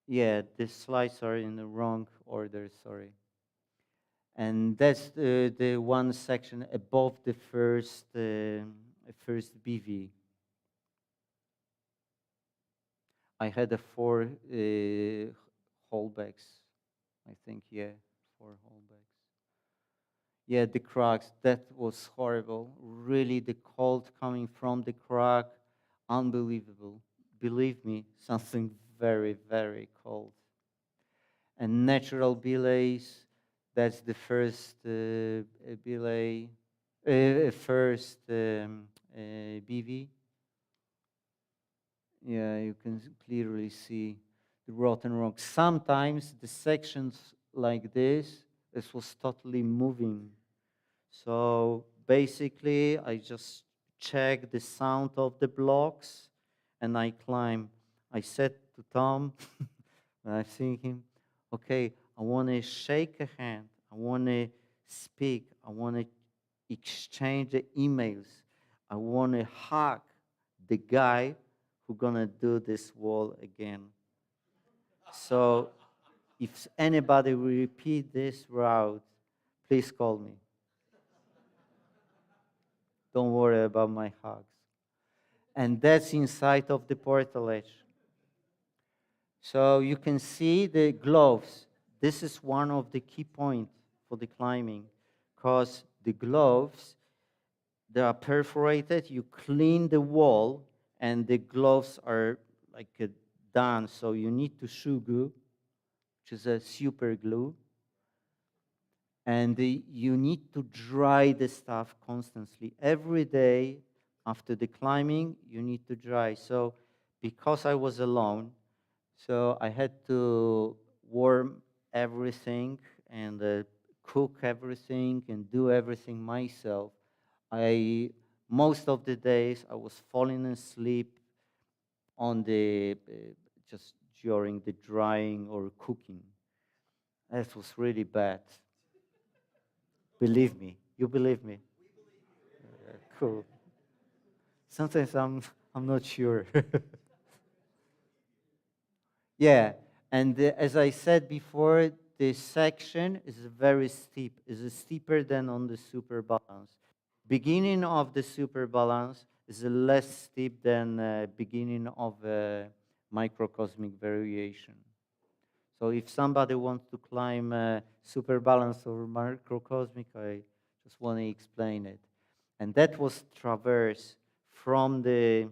Yeah, the slides are in the wrong order, sorry. And that's the one section above the first BV. I had a 4 holdbacks, I think, yeah, 4 holdbacks. Yeah, the cracks, that was horrible. Really, the cold coming from the crack, unbelievable. Believe me, something very, very cold. And natural belays, that's the first belay, first BV. Yeah, you can clearly see the rotten rock. Sometimes the sections like this was totally moving. So basically, I just check the sound of the blocks and I climb. I said to Tom, when I see him, okay, I want to shake a hand. I want to speak. I want to exchange the emails. I want to hug the guy who's going to do this wall again. So if anybody will repeat this route, please call me. Don't worry about my hugs. And that's inside of the portalage. So you can see the gloves. This is one of the key points for the climbing, because the gloves, they are perforated. You clean the wall, and the gloves are like done. So you need to shoe glue, which is a super glue. And you need to dry the stuff constantly. Every day after the climbing, you need to dry. So because I was alone, so I had to warm everything and cook everything and do everything myself. Most of the days I was falling asleep on the just during the drying or cooking. That was really bad. Believe me. You believe me? Cool. Sometimes I'm not sure. Yeah, and as I said before, this section is very steep. It's steeper than on the super balance. Beginning of the super balance is less steep than beginning of microcosmic variation. So if somebody wants to climb super balance or microcosmic, I just want to explain it. And that was traverse from the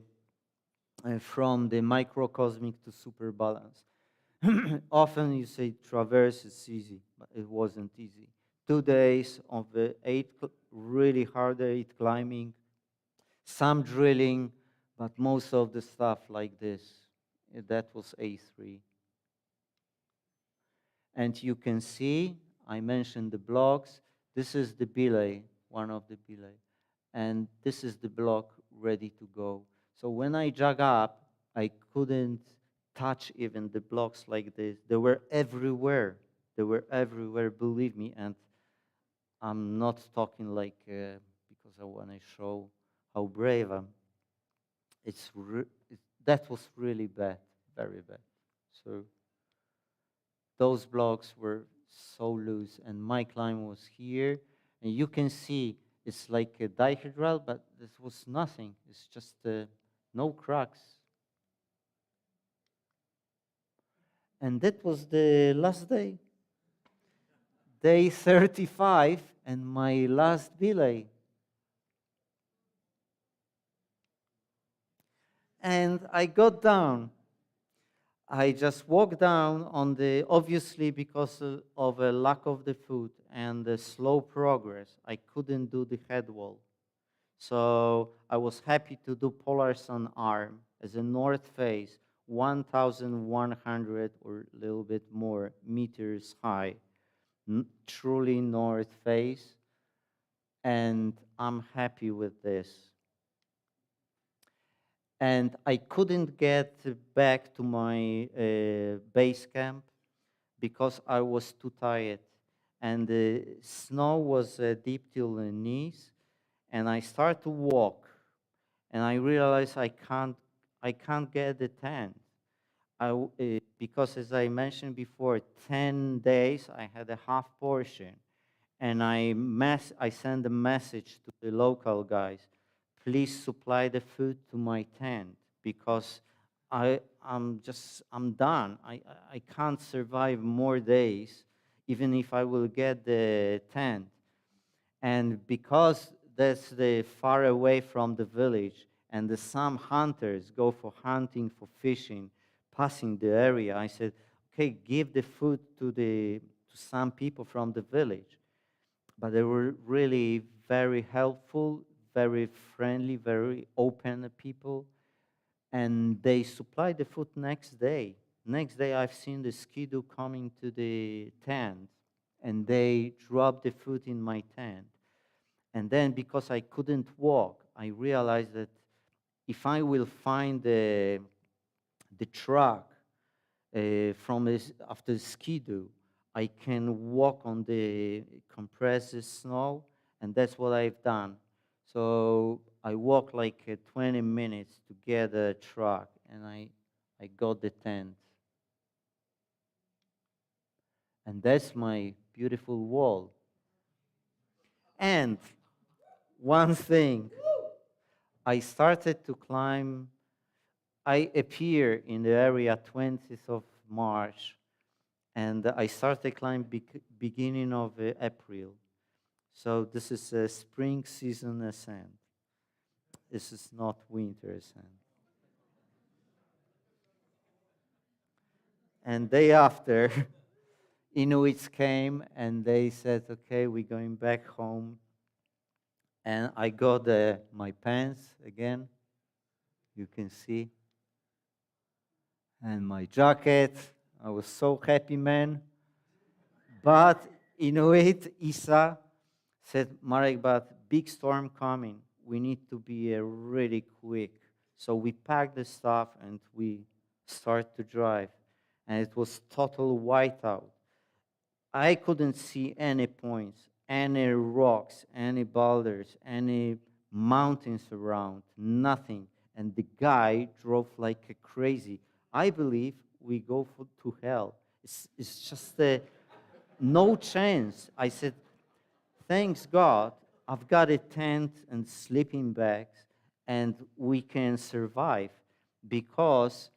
microcosmic to super balance. Often you say traverse is easy, but it wasn't easy. 2 days of really hard 8 climbing, some drilling, but most of the stuff like this. That was A3. And you can see, I mentioned the blocks. This is the belay, one of the belay. And this is the block ready to go. So when I jog up, I couldn't touch even the blocks like this. They were everywhere. They were everywhere, believe me. And I'm not talking like because I want to show how brave I'm. That was really bad, very bad. So those blocks were so loose, and my climb was here. And you can see it's like a dihedral, but this was nothing. It's just no cracks. And that was the last day. Day 35 and my last belay. And I got down. I just walked down on the, obviously because of a lack of the food and the slow progress, I couldn't do the head wall. So I was happy to do Polar Sun Arm as a north face, 1,100 or a little bit more meters high, truly north face, and I'm happy with this. And I couldn't get back to my base camp because I was too tired. And the snow was deep till the knees. And I started to walk. And I realized I can't get the tent. Because as I mentioned before, 10 days, I had a half portion. And I sent a message to the local guys, please supply the food to my tent because I'm done. I can't survive more days, even if I will get the tent. And because that's the far away from the village, and some hunters go for hunting, for fishing, passing the area, I said, okay, give the food to some people from the village. But they were really very helpful, very friendly, very open people. And they supplied the food next day. Next day, I've seen the skidoo coming to the tent, and they dropped the food in my tent. And then, because I couldn't walk, I realized that if I will find the truck after the skidoo, I can walk on the compressed snow, and that's what I've done. So I walked like 20 minutes to get a truck, and I got the tent. And that's my beautiful wall. And one thing, I started to climb. I appear in the area 20th of March, and I started climbing beginning of April. So this is a spring season ascent. This is not winter ascent. And day after, Inuits came and they said, okay, we're going back home. And I got my pants again, you can see, and my jacket. I was so happy, man. But Inuit Isa said, Marek, but big storm coming. We need to be really quick. So we packed the stuff and we start to drive. And it was total whiteout. I couldn't see any points, any rocks, any boulders, any mountains around, nothing. And the guy drove like a crazy. I believe we go to hell. It's just no chance. I said, thanks God, I've got a tent and sleeping bags, and we can survive because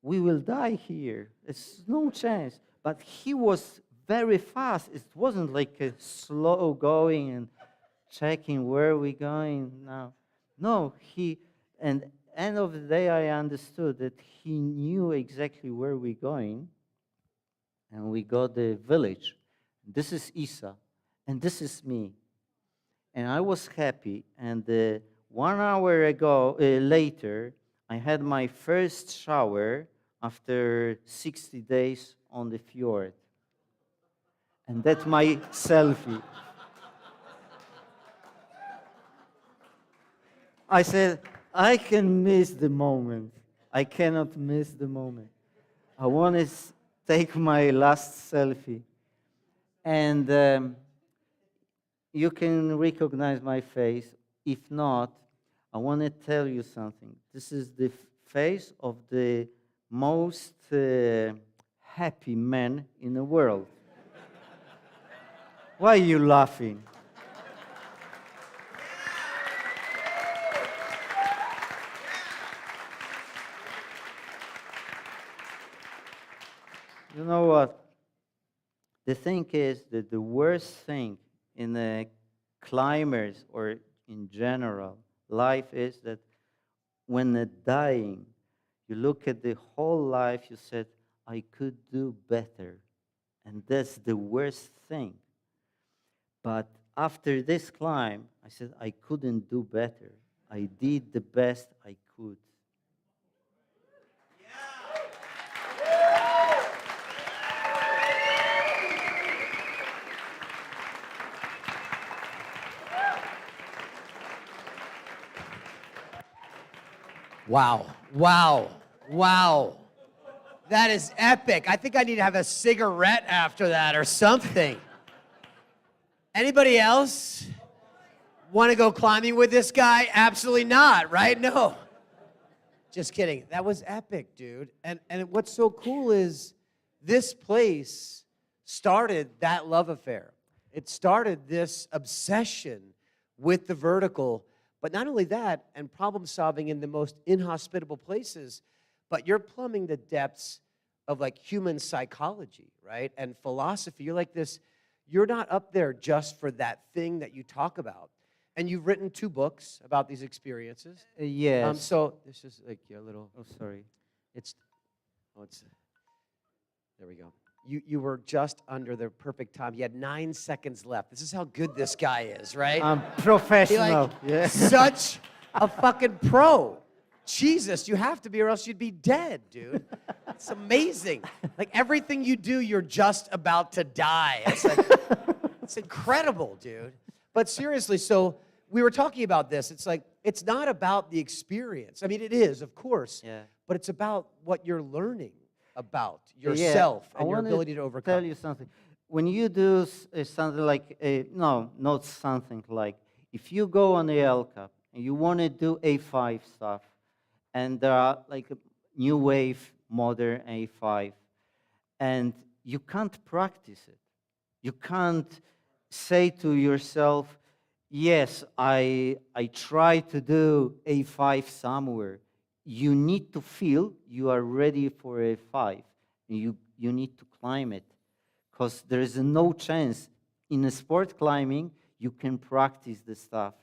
we will die here. It's no chance. But he was very fast. It wasn't like a slow going and checking where we going now. No, and end of the day, I understood that he knew exactly where we're going, and we got the village. This is Isa, and this is me. And I was happy, and 1 hour later, I had my first shower after 60 days on the fjord. And that's my selfie. I said, I can miss the moment. I cannot miss the moment. I want to take my last selfie. And you can recognize my face. If not, I want to tell you something. This is the face of the most happy man in the world. Why are you laughing? You know what? The thing is that the worst thing in the climbers or in general life is that when they're dying, you look at the whole life, you said, I could do better. And that's the worst thing. But after this climb, I said, I couldn't do better. I did the best I could. Wow, wow, wow. That is epic. I think I need to have a cigarette after that or something. Anybody else want to go climbing with this guy? Absolutely not, right? No. Just kidding. That was epic, dude. And what's so cool is this place started that love affair. It started this obsession with the vertical. But not only that, and problem solving in the most inhospitable places, but you're plumbing the depths of like human psychology, right? And philosophy. You're like this, you're not up there just for that thing that you talk about. And you've written 2 books about these experiences. Yes. So this is like your little, Oh, sorry. There we go. You were just under the perfect time. You had 9 seconds left. This is how good this guy is, right? I'm professional. Like, such a fucking pro. Jesus, you have to be or else you'd be dead, dude. It's amazing. Like everything you do, you're just about to die. It's like, it's incredible, dude. But seriously, so we were talking about this. It's like, it's not about the experience. I mean, it is, of course. Yeah. But it's about what you're learning about yourself and your ability to overcome. Tell you something. When you do something like, no, not something like, if you go on the L Cup and you want to do A5 stuff, and there are like a new wave, modern A5, and you can't practice it. You can't say to yourself, yes, I try to do A5 somewhere. You need to feel you are ready for A5. You need to climb it. Because there is no chance. In a sport climbing, you can practice the stuff.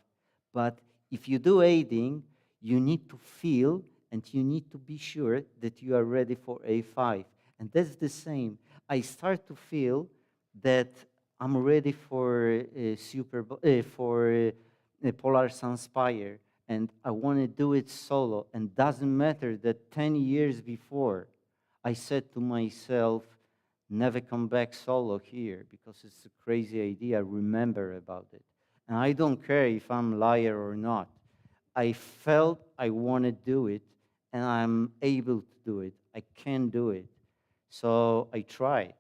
But if you do aiding, you need to feel and you need to be sure that you are ready for A5. And that's the same. I start to feel that I'm ready for Polar Sunspire, and I want to do it solo. And doesn't matter that 10 years before, I said to myself, never come back solo here, because it's a crazy idea. Remember about it. And I don't care if I'm a liar or not. I felt I want to do it, and I'm able to do it. I can do it. So I tried.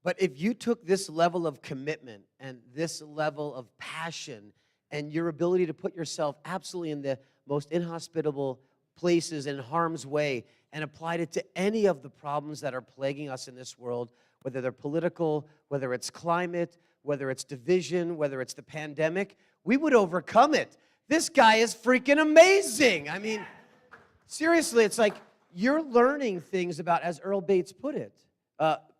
But if you took this level of commitment and this level of passion and your ability to put yourself absolutely in the most inhospitable places in harm's way and applied it to any of the problems that are plaguing us in this world, whether they're political, whether it's climate, whether it's division, whether it's the pandemic, we would overcome it. This guy is freaking amazing. I mean, seriously, it's like you're learning things about, as Earl Bates put it,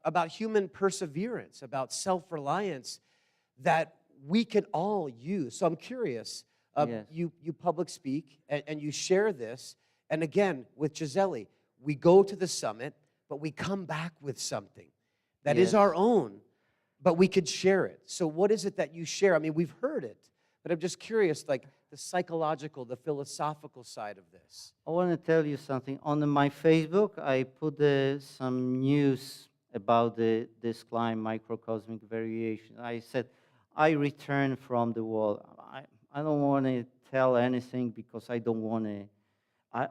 about human perseverance, about self-reliance that we can all use. So I'm curious, Yes. you public speak and you share this, and again, with Giselli, we go to the summit, but we come back with something that is Yes. our own, but we could share it. So what is it that you share? I mean, we've heard it, but I'm just curious, like the psychological, the philosophical side of this. I want to tell you something. On my Facebook, I put some news about this climb microcosmic variation. I said, I return from the wall. I don't want to tell anything because I don't want to.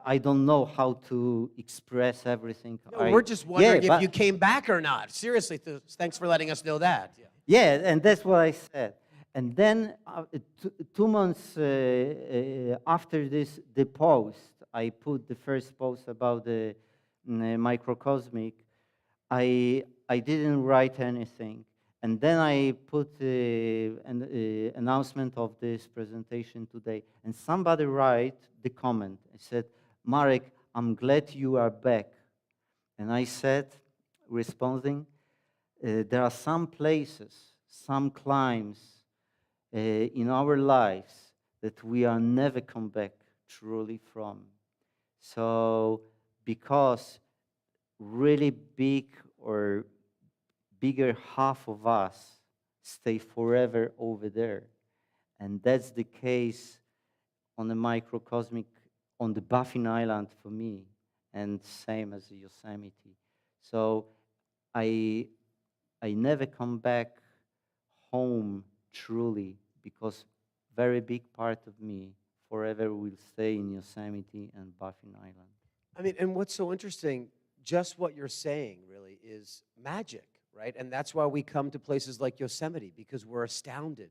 I don't know how to express everything. No, we're just wondering Yeah, if you came back or not. Seriously, thanks for letting us know that. Yeah, and that's what I said. And then 2 months after the post, I put the first post about the microcosmic. I didn't write anything. And then I put an announcement of this presentation today. And somebody write the comment. I said, Marek, I'm glad you are back. And I said, responding, there are some places, some climbs in our lives that we are never come back truly from. So because really big or bigger half of us stay forever over there. And that's the case on the microcosmic, on the Baffin Island for me, and same as the Yosemite. So I never come back home truly because very big part of me forever will stay in Yosemite and Baffin Island. I mean, and what's so interesting, just what you're saying really is magic, right? And that's why we come to places like Yosemite, because we're astounded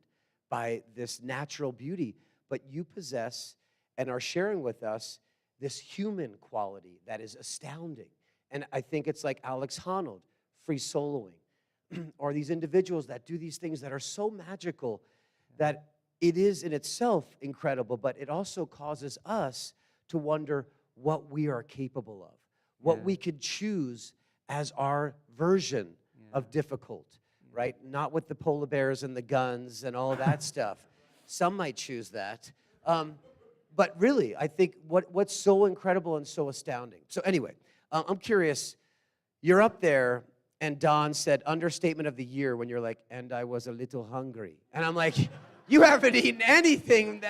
by this natural beauty. But you possess and are sharing with us this human quality that is astounding. And I think it's like Alex Honnold, free soloing, or these individuals that do these things that are so magical that it is in itself incredible, but it also causes us to wonder what we are capable of, what we could choose as our version of difficult, right? Not with the polar bears and the guns and all that stuff. Some might choose that. But really, I think what's so incredible and so astounding. So anyway, I'm curious, you're up there, and Don said, understatement of the year, when you're like, and I was a little hungry. And I'm like, you haven't eaten anything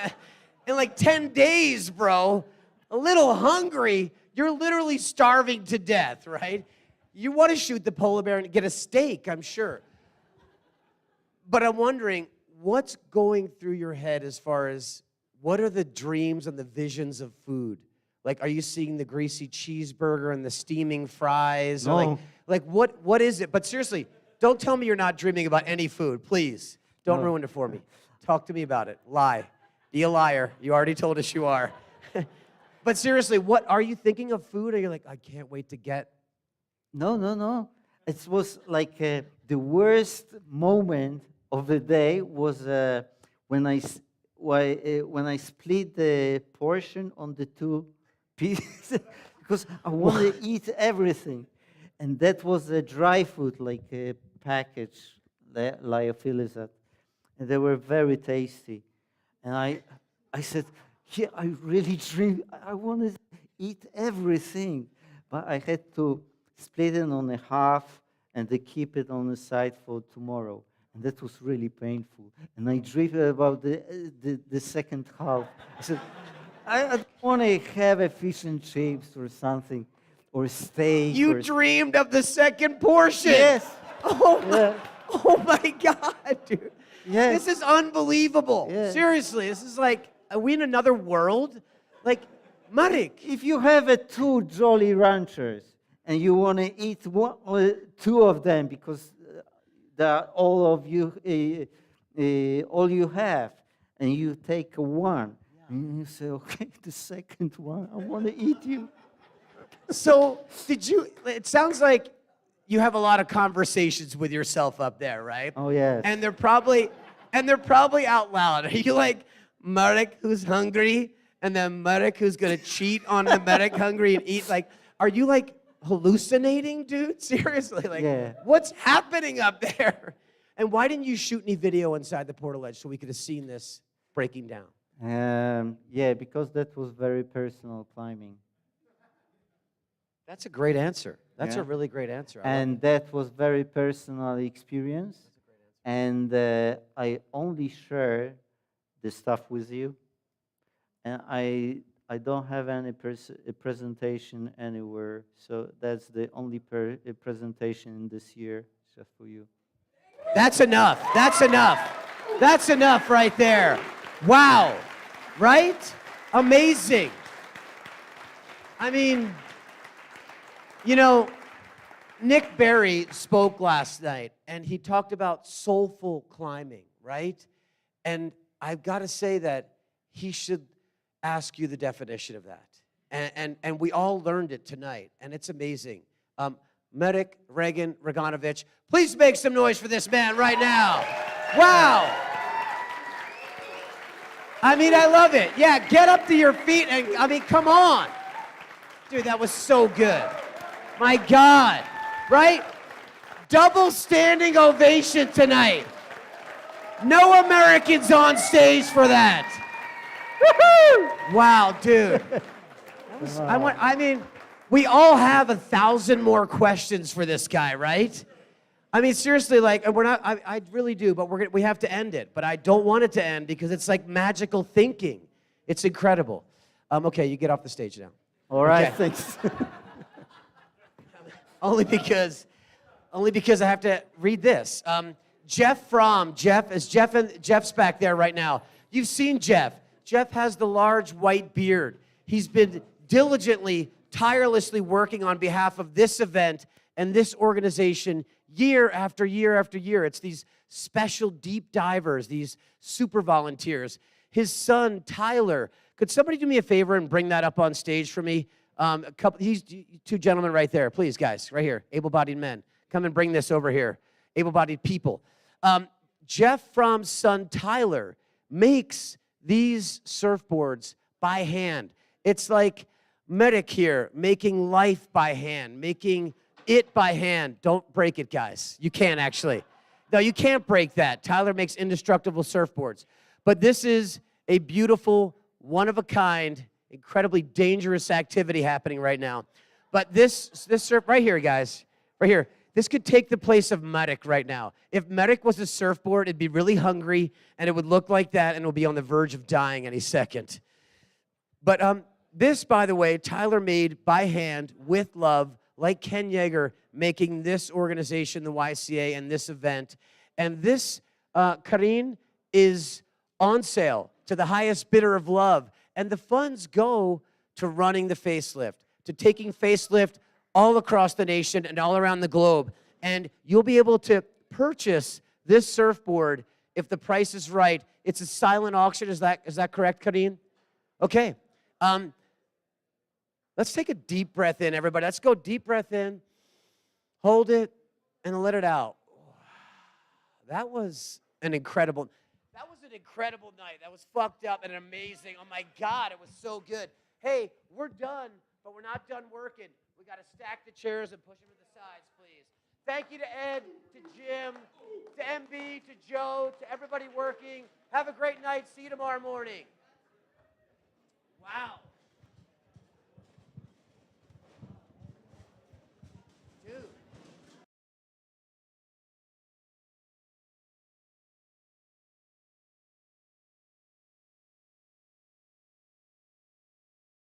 in like 10 days, bro. A little hungry? You're literally starving to death, right? You want to shoot the polar bear and get a steak, I'm sure. But I'm wondering, what's going through your head as far as what are the dreams and the visions of food? Like, are you seeing the greasy cheeseburger and the steaming fries? No. Or like what is it? But seriously, don't tell me you're not dreaming about any food, please. Don't ruin it for me. Talk to me about it. Lie. Be a liar. You already told us you are. But seriously, what are you thinking of food? Or you're like, I can't wait to get. No. It was like the worst moment of the day was when I split the portion on the 2 pieces because I wanted to eat everything. And that was a dry food, like a package, lyophilisate. And they were very tasty. And I said, yeah, I really dream. I want to eat everything. But I had to split it on a half and they keep it on the side for tomorrow. And that was really painful. And I dreamed about the second half. I said, I don't want to have a fish and chips or something, or steak. You dreamed of the second portion. Yes. Oh my God, dude. Yes. This is unbelievable. Yeah. Seriously, this is like, are we in another world? Like, Marek. If you have 2 Jolly Ranchers and you want to eat 2 of them because that all of you, all you have, and you take one, and you say, okay, the second one, I want to eat you. So, it sounds like you have a lot of conversations with yourself up there, right? Oh, yes. And they're probably out loud. Are you like Marek who's hungry, and then Marek who's gonna cheat on the Marek hungry and eat? Like, are you like hallucinating, dude? Seriously, like, Yeah. what's happening up there? And why didn't you shoot any video inside the portal edge so we could have seen this breaking down? Yeah, because that was very personal climbing. That's a great answer. That's Yeah. a really great answer. I love And that was very personal experience. And I only share the stuff with you. And I don't have any presentation anywhere. So that's the only presentation this year, just for you. That's enough. That's enough. That's enough right there. Wow. Right? Amazing. I mean, you know, Nick Berry spoke last night, and he talked about soulful climbing, right? And I've got to say that he should ask you the definition of that. And we all learned it tonight, and it's amazing. Marek Reganovich, please make some noise for this man right now. Wow. I mean, I love it. Yeah, get up to your feet, and I mean, come on. Dude, that was so good. My God, right? Double standing ovation tonight. No Americans on stage for that. Woohoo! Wow, dude. I mean, we all have 1,000 more questions for this guy, right? I mean, seriously, like, and we're not, I really do, but we have to end it. But I don't want it to end because it's like magical thinking. It's incredible. Okay, you get off the stage now. All right, Okay. thanks. Only because I have to read this. Jeff's back there right now. You've seen Jeff. Jeff has the large white beard. He's been diligently, tirelessly working on behalf of this event and this organization year after year after year. It's these special deep divers, these super volunteers. His son, Tyler, could somebody do me a favor and bring that up on stage for me? These two gentlemen right there, please, guys, right here, able-bodied men. Come and bring this over here, able-bodied people. Jeff Fromm's son, Tyler, makes these surfboards by hand. It's like Marek here making life by hand, making it by hand. Don't break it, guys. You can't, actually. No, you can't break that. Tyler makes indestructible surfboards. But this is a beautiful, one-of-a-kind, incredibly dangerous activity happening right now. But this surf right here, guys, right here, this could take the place of Marek right now. If Marek was a surfboard, it'd be really hungry, and it would look like that, and it would be on the verge of dying any second. But this, by the way, Tyler made by hand with love, like Ken Yeager making this organization, the YCA, and this event. And this, Karine, is on sale to the highest bidder of love. And the funds go to running the facelift, to taking facelift all across the nation and all around the globe. And you'll be able to purchase this surfboard if the price is right. It's a silent auction. Is that correct, Karine? Okay. Let's take a deep breath in, everybody. Let's go deep breath in, hold it, and let it out. That was an incredible night. That was fucked up and amazing. Oh, my God, it was so good. Hey, we're done, but we're not done working. We got to stack the chairs and push them to the sides, please. Thank you to Ed, to Jim, to MB, to Joe, to everybody working. Have a great night. See you tomorrow morning. Wow.